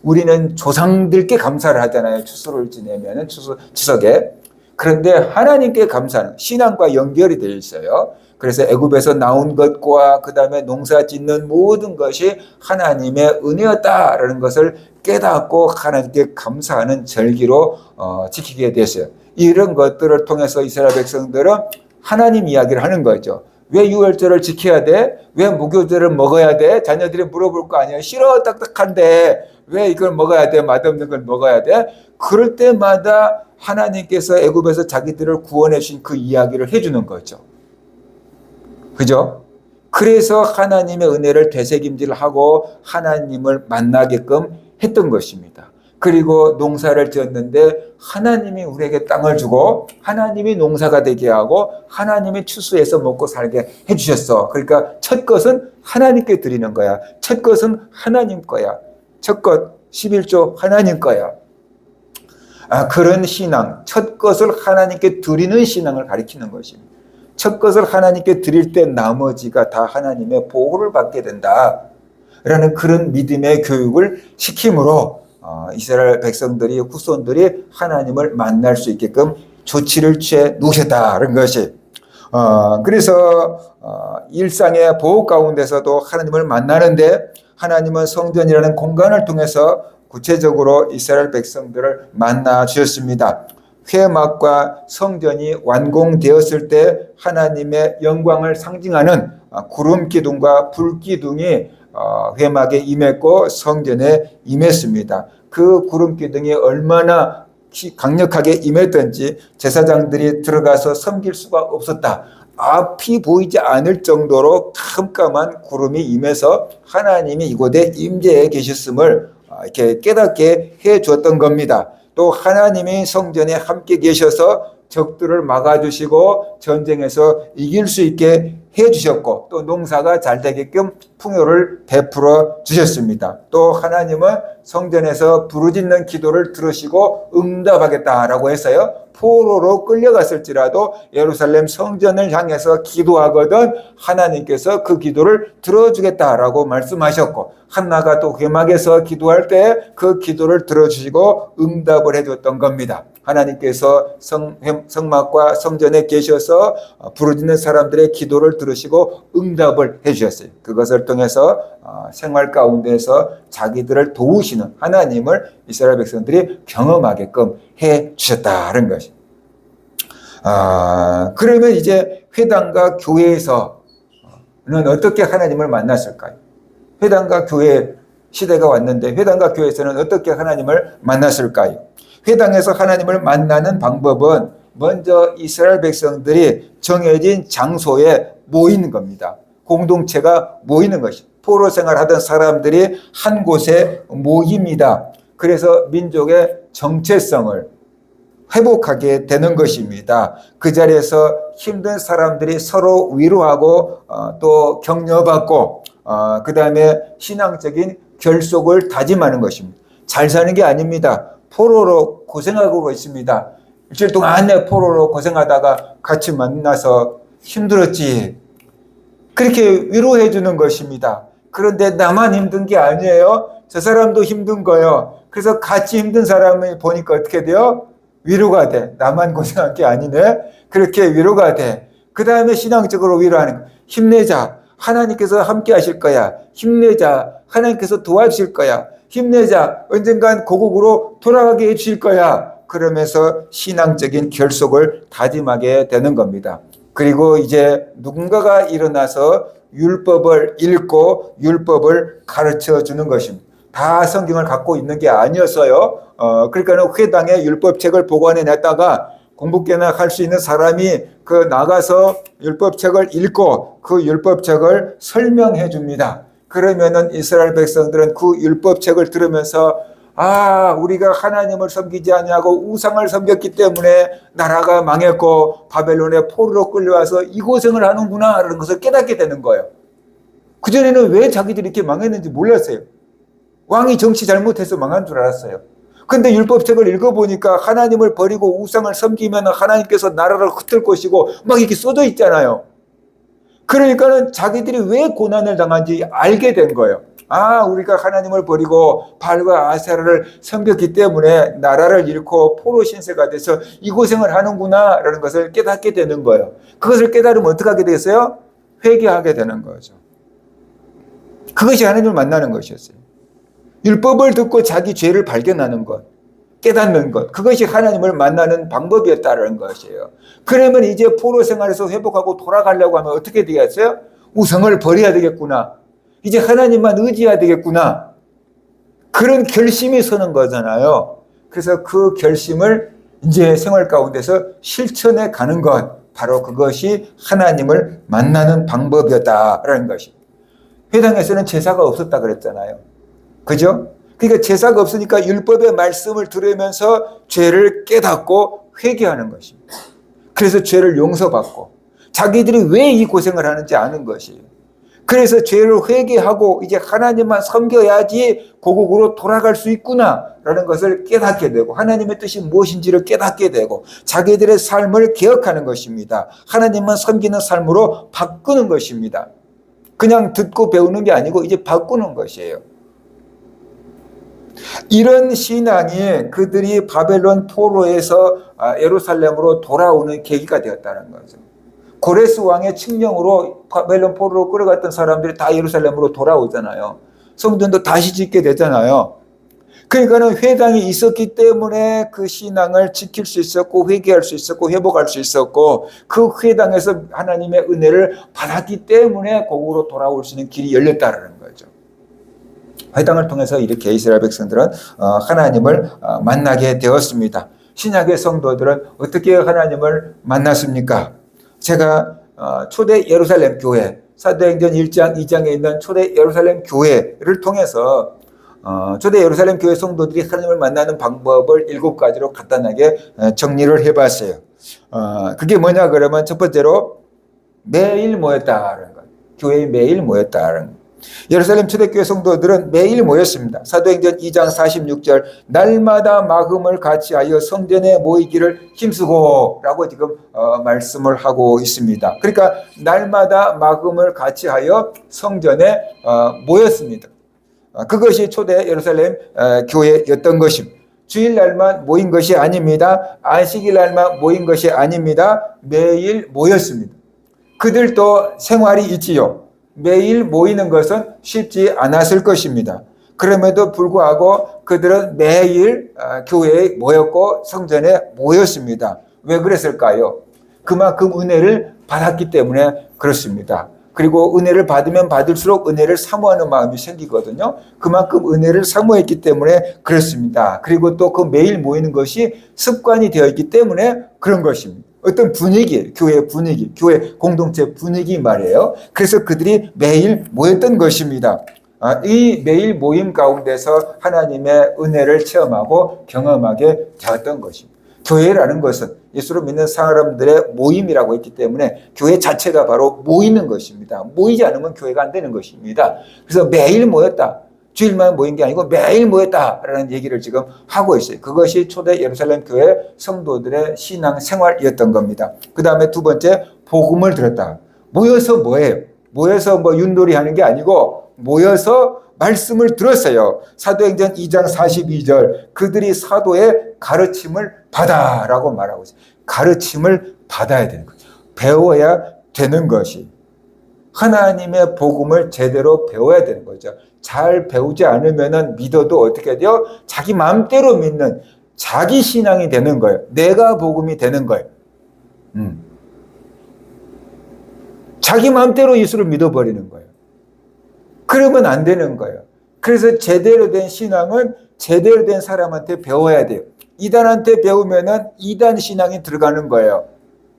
우리는 조상들께 감사를 하잖아요. 추수를 지내면 추석에. 그런데 하나님께 감사하는 신앙과 연결이 되어 있어요. 그래서 애굽에서 나온 것과 그 다음에 농사 짓는 모든 것이 하나님의 은혜였다라는 것을 깨닫고 하나님께 감사하는 절기로 지키게 됐어요. 이런 것들을 통해서 이스라엘 백성들은 하나님 이야기를 하는 거죠. 왜 유월절을 지켜야 돼? 왜 무교절을 먹어야 돼? 자녀들이 물어볼 거 아니에요. 싫어, 딱딱한데 왜 이걸 먹어야 돼? 맛없는 걸 먹어야 돼? 그럴 때마다 하나님께서 애굽에서 자기들을 구원해 주신 그 이야기를 해주는 거죠. 그죠? 그래서 하나님의 은혜를 되새김질하고 하나님을 만나게끔 했던 것입니다. 그리고 농사를 지었는데 하나님이 우리에게 땅을 주고 하나님이 농사가 되게 하고 하나님이 추수해서 먹고 살게 해주셨어. 그러니까 첫 것은 하나님께 드리는 거야. 첫 것은 하나님 거야. 첫 것 11조 하나님 거야. 그런 신앙, 첫 것을 하나님께 드리는 신앙을 가리키는 것입니다. 첫 것을 하나님께 드릴 때 나머지가 다 하나님의 보호를 받게 된다 라는 그런 믿음의 교육을 시킴으로 이스라엘 백성들이 후손들이 하나님을 만날 수 있게끔 조치를 취해 놓으셨다는 것이 그래서 일상의 보호 가운데서도 하나님을 만나는데 하나님은 성전이라는 공간을 통해서 구체적으로 이스라엘 백성들을 만나 주셨습니다. 회막과 성전이 완공되었을 때 하나님의 영광을 상징하는 구름 기둥과 불 기둥이 회막에 임했고 성전에 임했습니다. 그 구름 기둥이 얼마나 강력하게 임했던지 제사장들이 들어가서 섬길 수가 없었다. 앞이 보이지 않을 정도로 깜깜한 구름이 임해서 하나님이 이곳에 임재해 계셨음을 이렇게 깨닫게 해 주었던 겁니다. 또 하나님이 성전에 함께 계셔서 적들을 막아주시고 전쟁에서 이길 수 있게 해주셨고 또 농사가 잘 되게끔 풍요를 베풀어 주셨습니다. 또 하나님은 성전에서 부르짖는 기도를 들으시고 응답하겠다라고 했어요. 포로로 끌려갔을지라도 예루살렘 성전을 향해서 기도하거든 하나님께서 그 기도를 들어주겠다라고 말씀하셨고 한나가 또 회막에서 기도할 때 그 기도를 들어주시고 응답을 해줬던 겁니다. 하나님께서 성막과 성전에 계셔서 부르짖는 사람들의 기도를 들으시고 응답을 해주셨어요. 그것을 통해서 생활 가운데서 자기들을 도우시는 하나님을 이스라엘 백성들이 경험하게끔 해주셨다는 것입니다. 그러면 이제 회당과 교회에서는 어떻게 하나님을 만났을까요? 회당과 교회 시대가 왔는데 회당과 교회에서는 어떻게 하나님을 만났을까요? 회당에서 하나님을 만나는 방법은 먼저 이스라엘 백성들이 정해진 장소에 모이는 겁니다. 공동체가 모이는 것입니다. 포로 생활하던 사람들이 한 곳에 모입니다. 그래서 민족의 정체성을 회복하게 되는 것입니다. 그 자리에서 힘든 사람들이 서로 위로하고 또 격려받고 그 다음에 신앙적인 결속을 다짐하는 것입니다. 잘 사는 게 아닙니다. 포로로 고생하고 있습니다. 일주일 동안 포로로 고생하다가 같이 만나서 힘들었지. 그렇게 위로해 주는 것입니다. 그런데 나만 힘든 게 아니에요. 저 사람도 힘든 거예요. 그래서 같이 힘든 사람을 보니까 어떻게 돼요? 위로가 돼. 나만 고생한 게 아니네. 그렇게 위로가 돼. 그 다음에 신앙적으로 위로하는 거예요. 힘내자. 하나님께서 함께 하실 거야. 힘내자. 하나님께서 도와주실 거야. 힘내자. 언젠간 고국으로 돌아가게 해주실 거야. 그러면서 신앙적인 결속을 다짐하게 되는 겁니다. 그리고 이제 누군가가 일어나서 율법을 읽고 율법을 가르쳐 주는 것입니다. 다 성경을 갖고 있는 게 아니었어요. 그러니까 회당에 율법책을 보관해 놨다가 공부깨나 할 수 있는 사람이 그 나가서 율법책을 읽고 그 율법책을 설명해 줍니다. 그러면은 이스라엘 백성들은 그 율법책을 들으면서 아, 우리가 하나님을 섬기지 아니하고 우상을 섬겼기 때문에 나라가 망했고 바벨론의 포로로 끌려와서 이 고생을 하는구나 라는 것을 깨닫게 되는 거예요. 그전에는 왜 자기들이 이렇게 망했는지 몰랐어요. 왕이 정치 잘못해서 망한 줄 알았어요. 근데 율법책을 읽어보니까 하나님을 버리고 우상을 섬기면 하나님께서 나라를 흩을 것이고 막 이렇게 써져 있잖아요. 그러니까는 자기들이 왜 고난을 당한지 알게 된 거예요. 아, 우리가 하나님을 버리고 발과 아세라를 섬겼기 때문에 나라를 잃고 포로 신세가 돼서 이 고생을 하는구나 라는 것을 깨닫게 되는 거예요. 그것을 깨달으면 어떻게 하게 되겠어요? 회개하게 되는 거죠. 그것이 하나님을 만나는 것이었어요. 율법을 듣고 자기 죄를 발견하는 것, 깨닫는 것, 그것이 하나님을 만나는 방법이었다는 것이에요. 그러면 이제 포로 생활에서 회복하고 돌아가려고 하면 어떻게 되겠어요? 우상을 버려야 되겠구나. 이제 하나님만 의지해야 되겠구나. 그런 결심이 서는 거잖아요. 그래서 그 결심을 이제 생활 가운데서 실천해 가는 것, 바로 그것이 하나님을 만나는 방법이었다라는 것입니다. 회당에서는 제사가 없었다 그랬잖아요. 그죠? 그러니까 제사가 없으니까 율법의 말씀을 들으면서 죄를 깨닫고 회개하는 것입니다. 그래서 죄를 용서받고 자기들이 왜 이 고생을 하는지 아는 것이에요. 그래서 죄를 회개하고 이제 하나님만 섬겨야지 고국으로 돌아갈 수 있구나라는 것을 깨닫게 되고 하나님의 뜻이 무엇인지를 깨닫게 되고 자기들의 삶을 개혁하는 것입니다. 하나님만 섬기는 삶으로 바꾸는 것입니다. 그냥 듣고 배우는 게 아니고 이제 바꾸는 것이에요. 이런 신앙이 그들이 바벨론 포로에서 예루살렘으로 돌아오는 계기가 되었다는 거죠. 고레스 왕의 칙령으로 바벨론 포로로 끌어갔던 사람들이 다 예루살렘으로 돌아오잖아요. 성전도 다시 짓게 되잖아요. 그러니까는 회당이 있었기 때문에 그 신앙을 지킬 수 있었고 회개할 수 있었고 회복할 수 있었고 그 회당에서 하나님의 은혜를 받았기 때문에 고국으로 돌아올 수 있는 길이 열렸다는 거죠. 회당을 통해서 이렇게 이스라엘 백성들은 하나님을 만나게 되었습니다. 신약의 성도들은 어떻게 하나님을 만났습니까? 제가 초대 예루살렘 교회, 사도행전 1장, 2장에 있는 초대 예루살렘 교회를 통해서 초대 예루살렘 교회 성도들이 하나님을 만나는 방법을 7가지로 간단하게 정리를 해봤어요. 그게 뭐냐 그러면 첫 번째로 매일 모였다는 것. 교회에 매일 모였다는 것. 예루살렘 초대교회 성도들은 매일 모였습니다. 사도행전 2장 46절 날마다 마음을 같이하여 성전에 모이기를 힘쓰고 라고 지금 말씀을 하고 있습니다. 그러니까 날마다 마음을 같이하여 성전에 모였습니다. 그것이 초대 예루살렘 교회였던 것입니다. 주일날만 모인 것이 아닙니다. 안식일날만 모인 것이 아닙니다. 매일 모였습니다. 그들도 생활이 있지요. 매일 모이는 것은 쉽지 않았을 것입니다. 그럼에도 불구하고 그들은 매일 교회에 모였고 성전에 모였습니다. 왜 그랬을까요? 그만큼 은혜를 받았기 때문에 그렇습니다. 그리고 은혜를 받으면 받을수록 은혜를 사모하는 마음이 생기거든요. 그만큼 은혜를 사모했기 때문에 그렇습니다. 그리고 또 그 매일 모이는 것이 습관이 되어 있기 때문에 그런 것입니다. 어떤 분위기, 교회 분위기, 교회 공동체 분위기 말이에요. 그래서 그들이 매일 모였던 것입니다. 이 매일 모임 가운데서 하나님의 은혜를 체험하고 경험하게 되었던 것입니다. 교회라는 것은 예수를 믿는 사람들의 모임이라고 했기 때문에 교회 자체가 바로 모이는 것입니다. 모이지 않으면 교회가 안 되는 것입니다. 그래서 매일 모였다. 주일만 모인 게 아니고 매일 모였다라는 얘기를 지금 하고 있어요. 그것이 초대 예루살렘 교회 성도들의 신앙 생활이었던 겁니다. 그 다음에 두 번째, 복음을 들었다. 모여서 뭐예요? 모여서 뭐 윷놀이 하는 게 아니고 모여서 말씀을 들었어요. 사도행전 2장 42절 그들이 사도의 가르침을 받아라고 말하고 있어요. 가르침을 받아야 되는 거죠. 배워야 되는 것이. 하나님의 복음을 제대로 배워야 되는 거죠. 잘 배우지 않으면 믿어도 어떻게 돼요? 자기 마음대로 믿는 자기 신앙이 되는 거예요. 내가 복음이 되는 거예요. 자기 마음대로 예수를 믿어버리는 거예요. 그러면 안 되는 거예요. 그래서 제대로 된 신앙은 제대로 된 사람한테 배워야 돼요. 이단한테 배우면은 이단 신앙이 들어가는 거예요.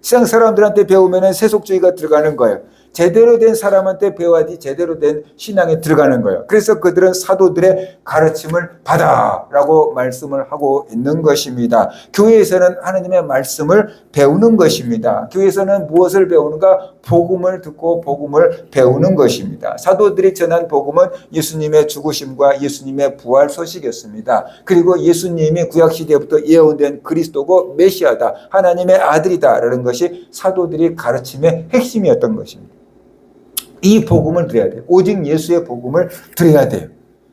세상 사람들한테 배우면은 세속주의가 들어가는 거예요. 제대로 된 사람한테 배워야지 제대로 된 신앙에 들어가는 거예요. 그래서 그들은 사도들의 가르침을 받아라고 말씀을 하고 있는 것입니다. 교회에서는 하나님의 말씀을 배우는 것입니다. 교회에서는 무엇을 배우는가? 복음을 듣고 복음을 배우는 것입니다. 사도들이 전한 복음은 예수님의 죽으심과 예수님의 부활 소식이었습니다. 그리고 예수님이 구약시대부터 예언된 그리스도고 메시아다, 하나님의 아들이다라는 것이 사도들이 가르침의 핵심이었던 것입니다. 이 복음을 드려야 돼요. 오직 예수의 복음을 드려야 돼요.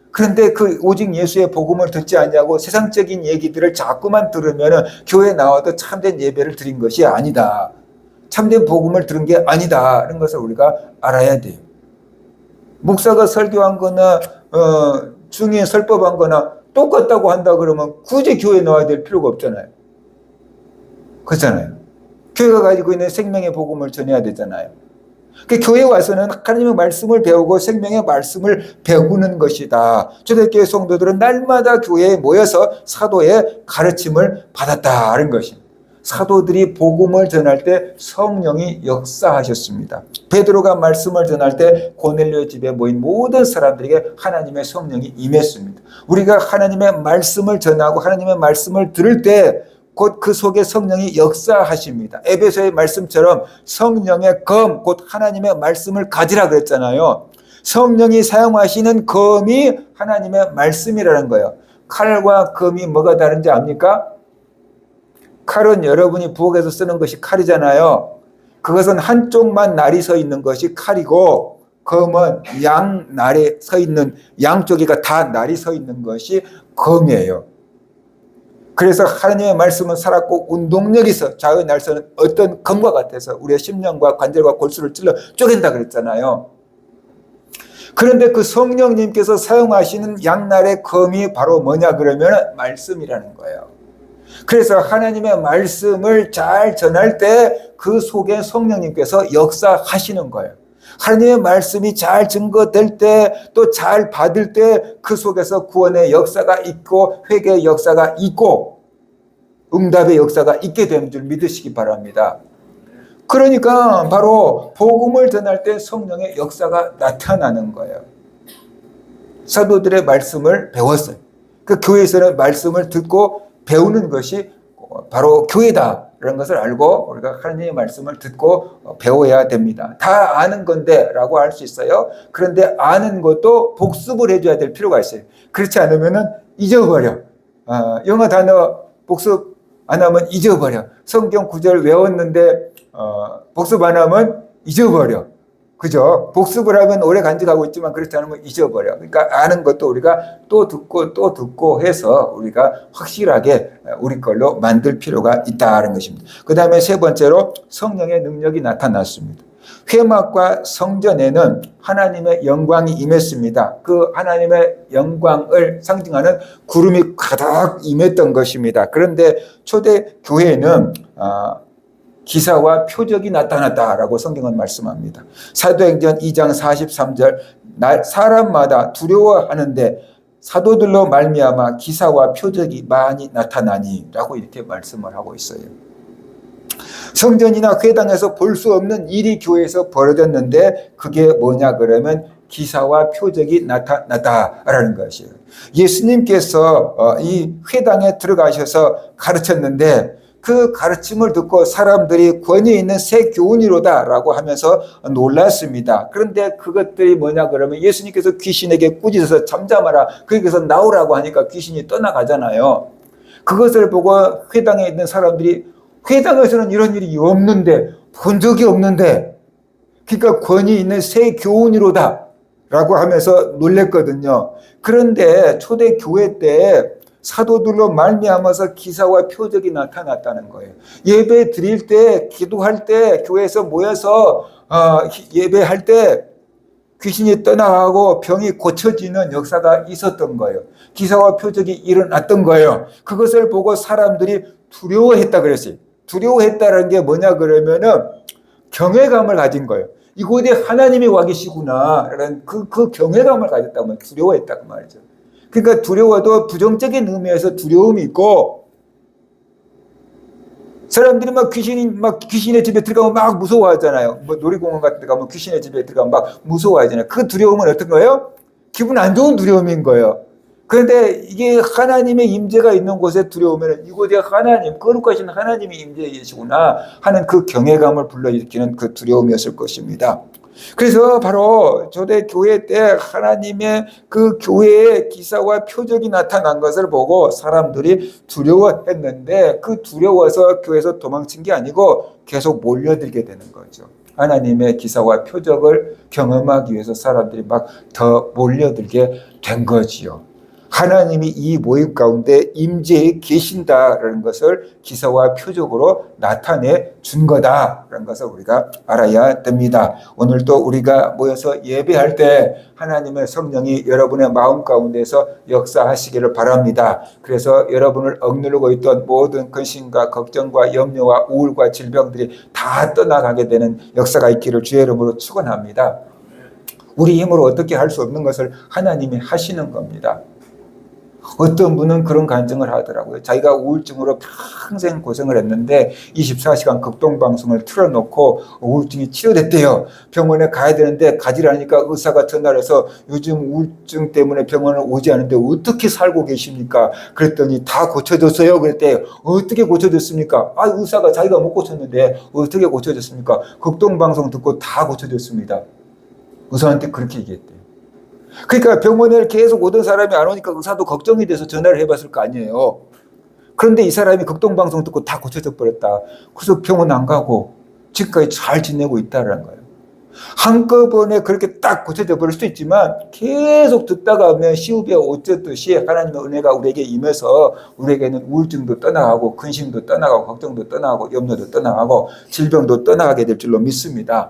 그런데 그 오직 예수의 복음을 듣지 않냐고 세상적인 얘기들을 자꾸만 들으면 교회에 나와도 참된 예배를 드린 것이 아니다, 참된 복음을 들은 게 아니다 라는 것을 우리가 알아야 돼요. 목사가 설교한 거나 중에 설법한 거나 똑같다고 한다 그러면 굳이 교회에 나와야 될 필요가 없잖아요. 그렇잖아요. 교회가 가지고 있는 생명의 복음을 전해야 되잖아요. 교회에 와서는 하나님의 말씀을 배우고 생명의 말씀을 배우는 것이다. 초대교회 성도들은 날마다 교회에 모여서 사도의 가르침을 받았다는 것입니다. 사도들이 복음을 전할 때 성령이 역사하셨습니다. 베드로가 말씀을 전할 때 고넬료 집에 모인 모든 사람들에게 하나님의 성령이 임했습니다. 우리가 하나님의 말씀을 전하고 하나님의 말씀을 들을 때 곧 그 속에 성령이 역사하십니다. 에베소의 말씀처럼 성령의 검, 곧 하나님의 말씀을 가지라 그랬잖아요. 성령이 사용하시는 검이 하나님의 말씀이라는 거예요. 칼과 검이 뭐가 다른지 압니까? 칼은 여러분이 부엌에서 쓰는 것이 칼이잖아요. 그것은 한쪽만 날이 서 있는 것이 칼이고, 검은 양날에 서 있는, 양쪽이가 다 날이 서 있는 것이 검이에요. 그래서 하나님의 말씀은 살았고 운동력이 있어 좌우의 날서는 어떤 검과 같아서 우리의 심령과 관절과 골수를 찔러 쪼갠다 그랬잖아요. 그런데 그 성령님께서 사용하시는 양날의 검이 바로 뭐냐 그러면 말씀이라는 거예요. 그래서 하나님의 말씀을 잘 전할 때 그 속에 성령님께서 역사하시는 거예요. 하나님의 말씀이 잘 증거될 때, 또 잘 받을 때 그 속에서 구원의 역사가 있고 회개의 역사가 있고 응답의 역사가 있게 되는 줄 믿으시기 바랍니다. 그러니까 바로 복음을 전할 때 성령의 역사가 나타나는 거예요. 사도들의 말씀을 배웠어요. 그 교회에서는 말씀을 듣고 배우는 것이 바로 교회다라는 것을 알고 우리가 하나님의 말씀을 듣고 배워야 됩니다. 다 아는 건데 라고 할 수 있어요. 그런데 아는 것도 복습을 해줘야 될 필요가 있어요. 그렇지 않으면 잊어버려. 영어 단어 복습 안 하면 잊어버려. 성경 구절 외웠는데 복습 안 하면 잊어버려. 그죠? 복습을 하면 오래 간직하고 있지만 그렇지 않으면 잊어버려. 그러니까 아는 것도 우리가 또 듣고 해서 우리가 확실하게 우리 걸로 만들 필요가 있다는 것입니다. 그 다음에 세 번째로 성령의 능력이 나타났습니다. 회막과 성전에는 하나님의 영광이 임했습니다. 그 하나님의 영광을 상징하는 구름이 가득 임했던 것입니다. 그런데 초대 교회는 기사와 표적이 나타났다라고 성경은 말씀합니다. 사도행전 2장 43절 사람마다 두려워하는데 사도들로 말미암아 기사와 표적이 많이 나타나니 라고 이렇게 말씀을 하고 있어요. 성전이나 회당에서 볼 수 없는 일이 교회에서 벌어졌는데 그게 뭐냐 그러면 기사와 표적이 나타났다라는 것이에요. 예수님께서 이 회당에 들어가셔서 가르쳤는데 그 가르침을 듣고 사람들이 권위 있는 새 교훈이로다라고 하면서 놀랐습니다. 그런데 그것들이 뭐냐 그러면 예수님께서 귀신에게 꾸짖어서 잠잠하라, 거기서 나오라고 하니까 귀신이 떠나가잖아요. 그것을 보고 회당에 있는 사람들이 회당에서는 이런 일이 없는데, 본 적이 없는데, 그러니까 권위 있는 새 교훈이로다 라고 하면서 놀랬거든요. 그런데 초대 교회 때 사도들로 말미암아서 기사와 표적이 나타났다는 거예요. 예배 드릴 때, 기도할 때, 교회에서 모여서 예배할 때 귀신이 떠나가고 병이 고쳐지는 역사가 있었던 거예요. 기사와 표적이 일어났던 거예요. 그것을 보고 사람들이 두려워했다 그랬어요. 두려워했다는 게 뭐냐 그러면은 경외감을 가진 거예요. 이곳에 하나님이 와 계시구나 라는 그 경외감을 가졌다면 두려워했다고 말이죠. 그러니까 두려워도 부정적인 의미에서 두려움이 있고, 사람들이 막 귀신의 집에 들어가면 막 무서워하잖아요. 뭐 놀이공원 같은 데 가면 귀신의 집에 들어가면 막 무서워하잖아요. 그 두려움은 어떤 거예요? 기분 안 좋은 두려움인 거예요. 그런데 이게 하나님의 임재가 있는 곳에 두려우면 이곳에 하나님, 거룩하신 하나님이 임재해 계시구나 하는 그 경외감을 불러일으키는 그 두려움이었을 것입니다. 그래서 바로 초대교회 때 하나님의 그 교회의 기사와 표적이 나타난 것을 보고 사람들이 두려워했는데, 그 두려워서 교회에서 도망친 게 아니고 계속 몰려들게 되는 거죠. 하나님의 기사와 표적을 경험하기 위해서 사람들이 막 더 몰려들게 된 거지요. 하나님이 이 모임 가운데 임재해 계신다라는 것을 기사와 표적으로 나타내 준 거다라는 것을 우리가 알아야 됩니다. 오늘도 우리가 모여서 예배할 때 하나님의 성령이 여러분의 마음 가운데서 역사하시기를 바랍니다. 그래서 여러분을 억누르고 있던 모든 근심과 걱정과 염려와 우울과 질병들이 다 떠나가게 되는 역사가 있기를 주의 이름으로 축원합니다. 우리 힘으로 어떻게 할 수 없는 것을 하나님이 하시는 겁니다. 어떤 분은 그런 간증을 하더라고요. 자기가 우울증으로 평생 고생을 했는데 24시간 극동방송을 틀어놓고 우울증이 치료됐대요. 병원에 가야 되는데 가지라니까 의사가 전화해서 요즘 우울증 때문에 병원을 오지 않는데 어떻게 살고 계십니까? 그랬더니 다 고쳐졌어요. 그랬대요. 어떻게 고쳐졌습니까? 아, 의사가 자기가 못 고쳤는데 어떻게 고쳐졌습니까? 극동방송 듣고 다 고쳐졌습니다. 의사한테 그렇게 얘기했대요. 그러니까 병원에 계속 오던 사람이 안 오니까 의사도 걱정이 돼서 전화를 해봤을 거 아니에요. 그런데 이 사람이 극동방송 듣고 다 고쳐져 버렸다. 그래서 병원 안 가고 지금까지 잘 지내고 있다는 거예요. 한꺼번에 그렇게 딱 고쳐져 버릴 수도 있지만 계속 듣다가 하면 시우비에 옷 젖듯이 하나님의 은혜가 우리에게 임해서 우리에게는 우울증도 떠나가고 근심도 떠나가고 걱정도 떠나가고 염려도 떠나가고 질병도 떠나가게 될 줄로 믿습니다.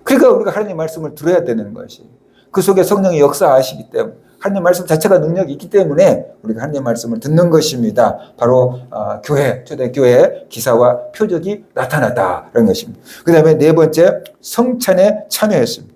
그러니까 우리가 하나님의 말씀을 들어야 되는 것이, 그 속에 성령이 역사하시기 때문에, 하나님 말씀 자체가 능력이 있기 때문에 우리가 하나님 말씀을 듣는 것입니다. 바로 교회, 초대교회 기사와 표적이 나타났다라는 것입니다. 그 다음에 네 번째, 성찬에 참여했습니다.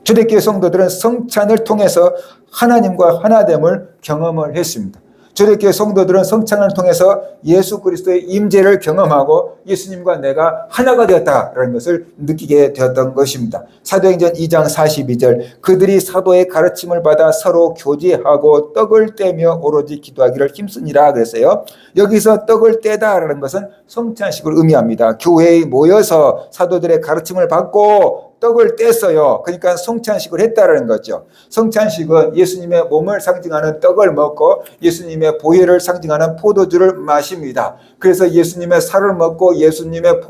초대교회 성도들은 성찬을 통해서 하나님과 하나됨을 경험을 했습니다. 초대교회 성도들은 성찬을 통해서 예수 그리스도의 임재를 경험하고 예수님과 내가 하나가 되었다라는 것을 느끼게 되었던 것입니다. 사도행전 2장 42절, 그들이 사도의 가르침을 받아 서로 교제하고 떡을 떼며 오로지 기도하기를 힘쓰니라 그랬어요. 여기서 떡을 떼다라는 것은 성찬식을 의미합니다. 교회에 모여서 사도들의 가르침을 받고 떡을 뗐어요. 그러니까 성찬식을 했다라는 거죠. 성찬식은 예수님의 몸을 상징하는 떡을 먹고 예수님의 보혈을 상징하는 포도주를 마십니다. 그래서 예수님의 살을 먹고 예수님의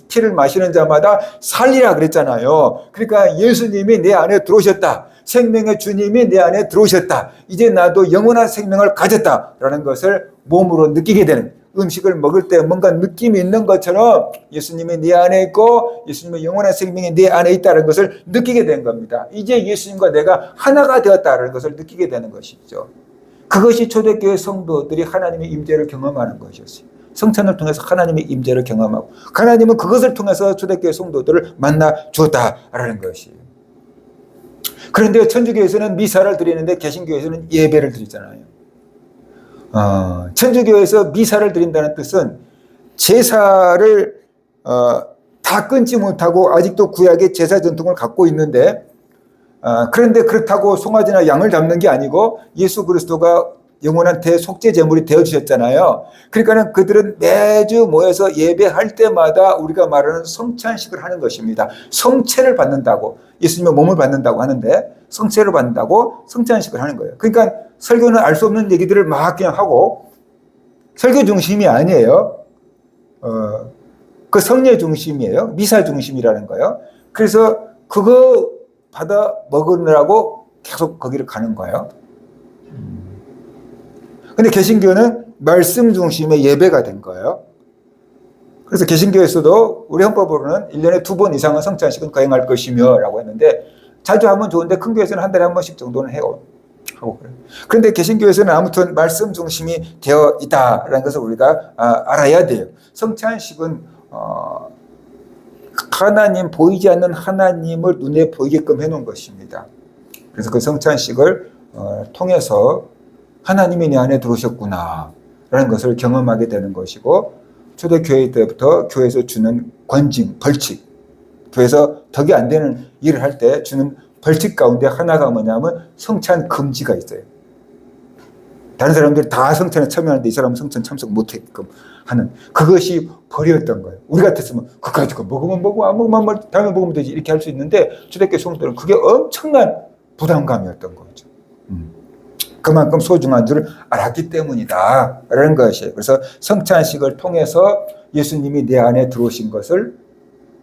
피를 마시는 자마다 살리라 그랬잖아요. 그러니까 예수님이 내 안에 들어오셨다. 생명의 주님이 내 안에 들어오셨다. 이제 나도 영원한 생명을 가졌다라는 것을 몸으로 느끼게 되는, 음식을 먹을 때 뭔가 느낌이 있는 것처럼 예수님이 내 안에 있고 예수님의 영원한 생명이 내 안에 있다는 것을 느끼게 된 겁니다. 이제 예수님과 내가 하나가 되었다는 것을 느끼게 되는 것이죠. 그것이 초대교회 성도들이 하나님의 임재를 경험하는 것이었어요. 성찬을 통해서 하나님의 임재를 경험하고, 하나님은 그것을 통해서 초대교회 성도들을 만나 주었다라는 것이에요. 그런데 천주교에서는 미사를 드리는데 개신교에서는 예배를 드리잖아요. 천주교에서 미사를 드린다는 뜻은 제사를 다 끊지 못하고 아직도 구약의 제사 전통을 갖고 있는데, 그런데 그렇다고 송아지나 양을 잡는 게 아니고 예수 그리스도가 영원한 대속죄 제물이 되어주셨잖아요. 그러니까 그들은 매주 모여서 예배할 때마다 우리가 말하는 성찬식을 하는 것입니다. 성체를 받는다고, 예수님의 몸을 받는다고 하는데 성체를 받는다고 성찬식을 하는 거예요. 그러니까 설교는 알 수 없는 얘기들을 막 그냥 하고, 설교 중심이 아니에요. 그 성례 중심이에요. 미사 중심이라는 거예요. 그래서 그거 받아 먹으느라고 계속 거기를 가는 거예요. 근데 개신교는 말씀 중심의 예배가 된 거예요. 그래서 개신교에서도 우리 헌법으로는 1년에 2번 이상은 성찬식은 거행할 것이며 라고 했는데, 자주 하면 좋은데 큰 교회에서는 한 달에 한 번씩 정도는 해요. 하고 그래요. 그런데 개신교에서는 아무튼 말씀 중심이 되어 있다라는 것을 우리가 알아야 돼요. 성찬식은 하나님, 보이지 않는 하나님을 눈에 보이게끔 해놓은 것입니다. 그래서 그 성찬식을 통해서 하나님이 내 안에 들어오셨구나 라는 것을 경험하게 되는 것이고, 초대교회 때부터 교회에서 주는 권징, 벌칙, 교회에서 덕이 안 되는 일을 할 때 주는 벌칙 가운데 하나가 뭐냐면 성찬 금지가 있어요. 다른 사람들이 다 성찬에 참여하는데 이 사람은 성찬 참석 못했게끔 하는, 그것이 벌이었던 거예요. 우리 같았으면 그거 가지고 먹으면 먹고 안 먹으면 말, 다음에 먹으면 되지 이렇게 할 수 있는데, 초대교회 성도들은 그게 엄청난 부담감이었던 거죠. 그만큼 소중한 줄 알았기 때문이다 라는 것이에요. 그래서 성찬식을 통해서 예수님이 내 안에 들어오신 것을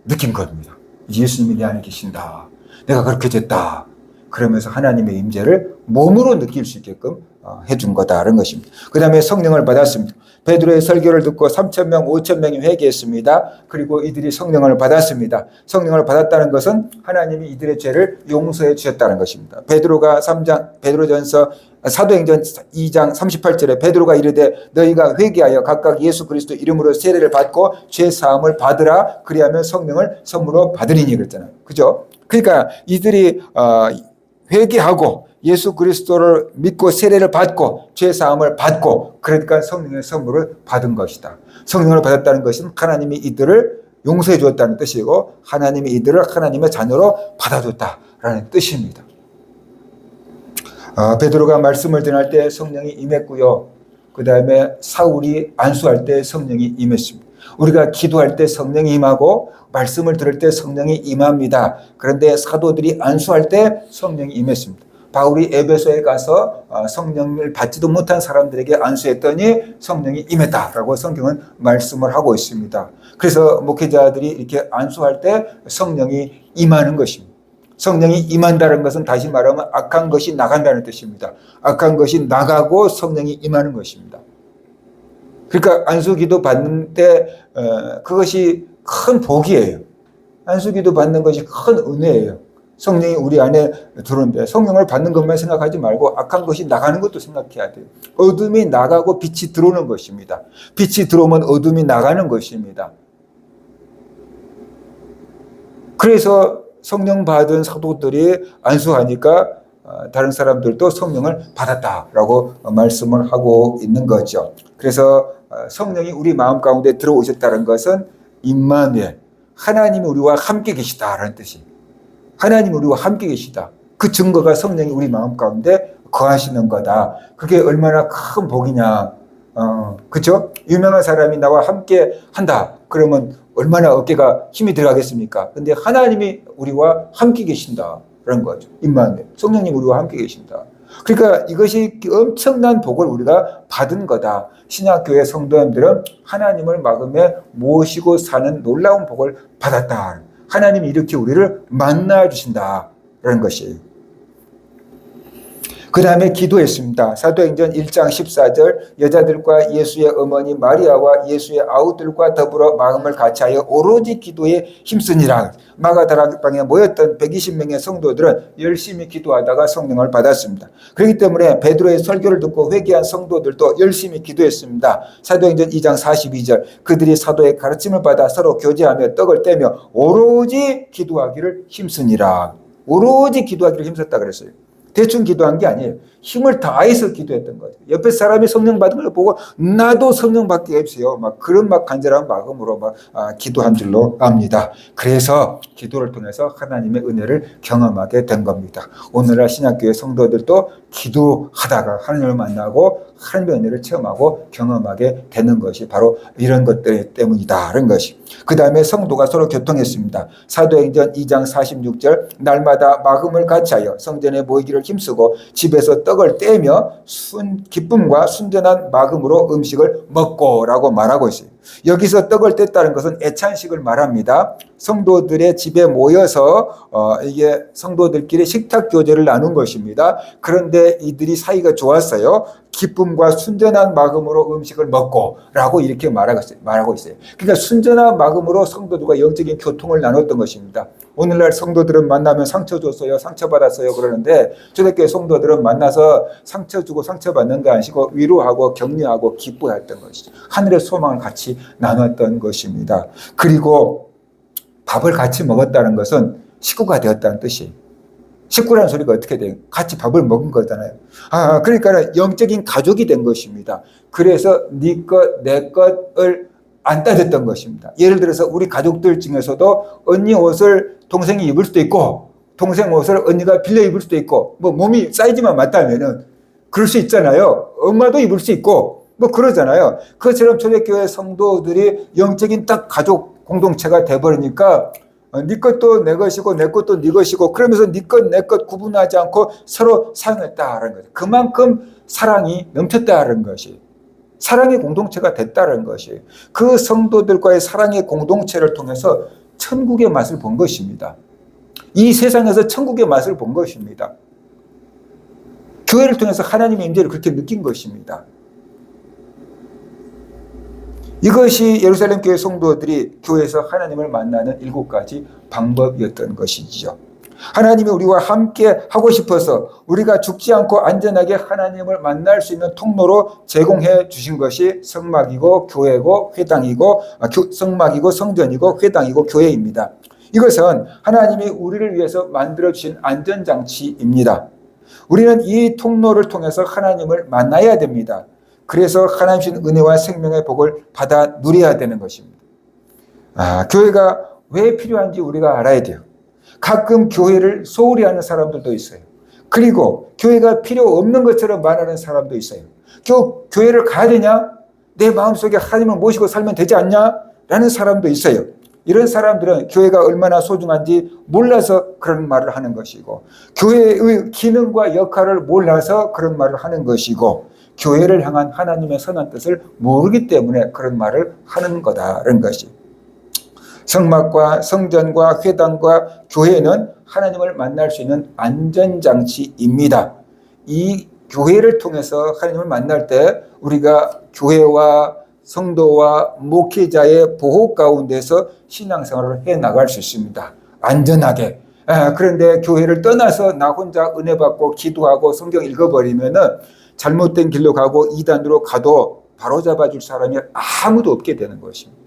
느낀 겁니다. 예수님이 내 안에 계신다, 내가 그렇게 됐다, 그러면서 하나님의 임재를 몸으로 느낄 수 있게끔 해준 거다라는 것입니다. 그 다음에 성령을 받았습니다. 베드로의 설교를 듣고 3,000명, 5,000명이 회개했습니다. 그리고 이들이 성령을 받았습니다. 성령을 받았다는 것은 하나님이 이들의 죄를 용서해 주셨다는 것입니다. 베드로가 3장, 베드로전서 사도행전 2장 38절에 베드로가 이르되 너희가 회개하여 각각 예수 그리스도 이름으로 세례를 받고 죄 사함을 받으라, 그리하면 성령을 선물로 받으리니 그랬잖아요. 그죠? 그러니까 이들이 회개하고 예수 그리스도를 믿고 세례를 받고 죄 사함을 받고, 그러니까 성령의 선물을 받은 것이다. 성령을 받았다는 것은 하나님이 이들을 용서해 주었다는 뜻이고, 하나님이 이들을 하나님의 자녀로 받아줬다라는 뜻입니다. 베드로가 말씀을 전할 때 성령이 임했고요. 그 다음에 사울이 안수할 때 성령이 임했습니다. 우리가 기도할 때 성령이 임하고 말씀을 들을 때 성령이 임합니다. 그런데 사도들이 안수할 때 성령이 임했습니다. 바울이 에베소에 가서 성령을 받지도 못한 사람들에게 안수했더니 성령이 임했다라고 성경은 말씀을 하고 있습니다. 그래서 목회자들이 이렇게 안수할 때 성령이 임하는 것입니다. 성령이 임한다는 것은 다시 말하면 악한 것이 나간다는 뜻입니다. 악한 것이 나가고 성령이 임하는 것입니다. 그러니까 안수기도 받는 때 그것이 큰 복이에요. 안수기도 받는 것이 큰 은혜예요. 성령이 우리 안에 들어오는데 성령을 받는 것만 생각하지 말고 악한 것이 나가는 것도 생각해야 돼요. 어둠이 나가고 빛이 들어오는 것입니다. 빛이 들어오면 어둠이 나가는 것입니다. 그래서 성령 받은 사도들이 안수하니까 다른 사람들도 성령을 받았다라고 말씀을 하고 있는 거죠. 그래서 성령이 우리 마음 가운데 들어오셨다는 것은 임마누엘, 하나님이 우리와 함께 계시다라는 뜻이에요. 하나님이 우리와 함께 계시다. 그 증거가 성령이 우리 마음 가운데 거하시는 거다. 그게 얼마나 큰 복이냐. 그렇죠? 유명한 사람이 나와 함께 한다. 그러면 얼마나 어깨가 힘이 들어가겠습니까? 근데 하나님이 우리와 함께 계신다라는 거죠. 임마누엘, 성령님 우리와 함께 계신다. 그러니까 이것이 엄청난 복을 우리가 받은 거다. 신약교회 성도님들은 하나님을 마음에 모시고 사는 놀라운 복을 받았다. 하나님이 이렇게 우리를 만나 주신다라는 것이에요. 그 다음에 기도했습니다. 사도행전 1장 14절 여자들과 예수의 어머니 마리아와 예수의 아우들과 더불어 마음을 같이하여 오로지 기도에 힘쓰니라. 마가다락방에 모였던 120명의 성도들은 열심히 기도하다가 성령을 받았습니다. 그렇기 때문에 베드로의 설교를 듣고 회개한 성도들도 열심히 기도했습니다. 사도행전 2장 42절 그들이 사도의 가르침을 받아 서로 교제하며 떡을 떼며 오로지 기도하기를 힘쓰니라. 오로지 기도하기를 힘썼다 그랬어요. 대충 기도한 게 아니에요. 힘을 다해서 기도했던 거죠. 옆에 사람이 성령 받은 걸 보고 나도 성령 받게 해주세요. 막 그런 간절한 마음으로 기도한 줄로 압니다. 그래서 기도를 통해서 하나님의 은혜를 경험하게 된 겁니다. 오늘날 신약교회 성도들도 기도하다가 하나님을 만나고 하나님의 은혜를 체험하고 경험하게 되는 것이 바로 이런 것들 때문이다라는 것이. 그 다음에 성도가 서로 교통했습니다. 사도행전 2장 46절 날마다 마음을 같이하여 성전에 모이기를 힘쓰고 집에서 떡을 떼며 기쁨과 순전한 마음으로 음식을 먹고라고 말하고 있어요. 여기서 떡을 뗐다는 것은 애찬식을 말합니다. 성도들의 집에 모여서 이게 성도들끼리 식탁 교제를 나눈 것입니다. 그런데 이들이 사이가 좋았어요. 기쁨과 순전한 마음으로 음식을 먹고라고 이렇게 말하고 있어요. 그러니까 순전한 마음으로 성도들과 영적인 교통을 나눴던 것입니다. 오늘날 성도들은 만나면 상처 줬어요, 상처 받았어요 그러는데 초대교회 성도들은 만나서 상처 주고 상처 받는 거 아니고 위로하고 격려하고 기뻐했던 것이죠. 하늘의 소망을 같이 나눴던 것입니다. 그리고 밥을 같이 먹었다는 것은 식구가 되었다는 뜻이에요. 식구라는 소리가 어떻게 돼요? 같이 밥을 먹은 거잖아요. 그러니까 영적인 가족이 된 것입니다. 그래서 네 것, 내 것을 안 따졌던 것입니다. 예를 들어서 우리 가족들 중에서도 언니 옷을 동생이 입을 수도 있고 동생 옷을 언니가 빌려 입을 수도 있고 뭐 몸이 사이즈만 맞다면은 그럴 수 있잖아요. 엄마도 입을 수 있고 뭐 그러잖아요. 그것처럼 초대교회 성도들이 영적인 딱 가족 공동체가 돼버리니까 네 것도 내 것이고 내 것도 네 것이고 그러면서 네 것, 내 것 구분하지 않고 서로 사용했다는 거죠. 그만큼 사랑이 넘쳤다는 것이 사랑의 공동체가 됐다는 것이 그 성도들과의 사랑의 공동체를 통해서 천국의 맛을 본 것입니다. 이 세상에서 천국의 맛을 본 것입니다. 교회를 통해서 하나님의 임재를 그렇게 느낀 것입니다. 이것이 예루살렘 교회 성도들이 교회에서 하나님을 만나는 7가지 방법이었던 것이죠. 하나님이 우리와 함께 하고 싶어서 우리가 죽지 않고 안전하게 하나님을 만날 수 있는 통로로 제공해 주신 것이 성막이고 교회고 회당이고 성막이고 성전이고 회당이고 교회입니다. 이것은 하나님이 우리를 위해서 만들어 주신 안전장치입니다. 우리는 이 통로를 통해서 하나님을 만나야 됩니다. 그래서 하나님 주신 은혜와 생명의 복을 받아 누려야 되는 것입니다. 교회가 왜 필요한지 우리가 알아야 돼요. 가끔 교회를 소홀히 하는 사람들도 있어요. 그리고 교회가 필요 없는 것처럼 말하는 사람도 있어요. 교회를 가야 되냐? 내 마음속에 하나님을 모시고 살면 되지 않냐? 라는 사람도 있어요. 이런 사람들은 교회가 얼마나 소중한지 몰라서 그런 말을 하는 것이고 교회의 기능과 역할을 몰라서 그런 말을 하는 것이고 교회를 향한 하나님의 선한 뜻을 모르기 때문에 그런 말을 하는 거다라는 것이. 성막과 성전과 회당과 교회는 하나님을 만날 수 있는 안전장치입니다. 이 교회를 통해서 하나님을 만날 때 우리가 교회와 성도와 목회자의 보호 가운데서 신앙생활을 해나갈 수 있습니다. 안전하게. 그런데 교회를 떠나서 나 혼자 은혜 받고 기도하고 성경 읽어버리면은 잘못된 길로 가고 이단으로 가도 바로잡아 줄 사람이 아무도 없게 되는 것입니다.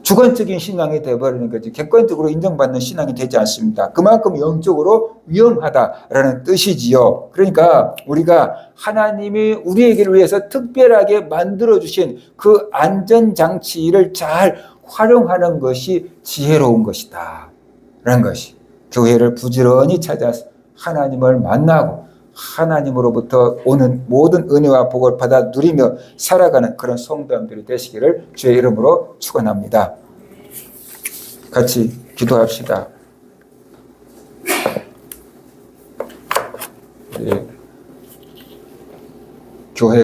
주관적인 신앙이 되어버리는 거지 객관적으로 인정받는 신앙이 되지 않습니다. 그만큼 영적으로 위험하다라는 뜻이지요. 그러니까 우리가 하나님이 우리에게 위해서 특별하게 만들어주신 그 안전장치를 잘 활용하는 것이 지혜로운 것이다 라는 것이 교회를 부지런히 찾아서 하나님을 만나고 하나님으로부터 오는 모든 은혜와 복을 받아 누리며 살아가는 그런 성도님들이 되시기를 주의 이름으로 축원합니다. 같이 기도합시다. 교회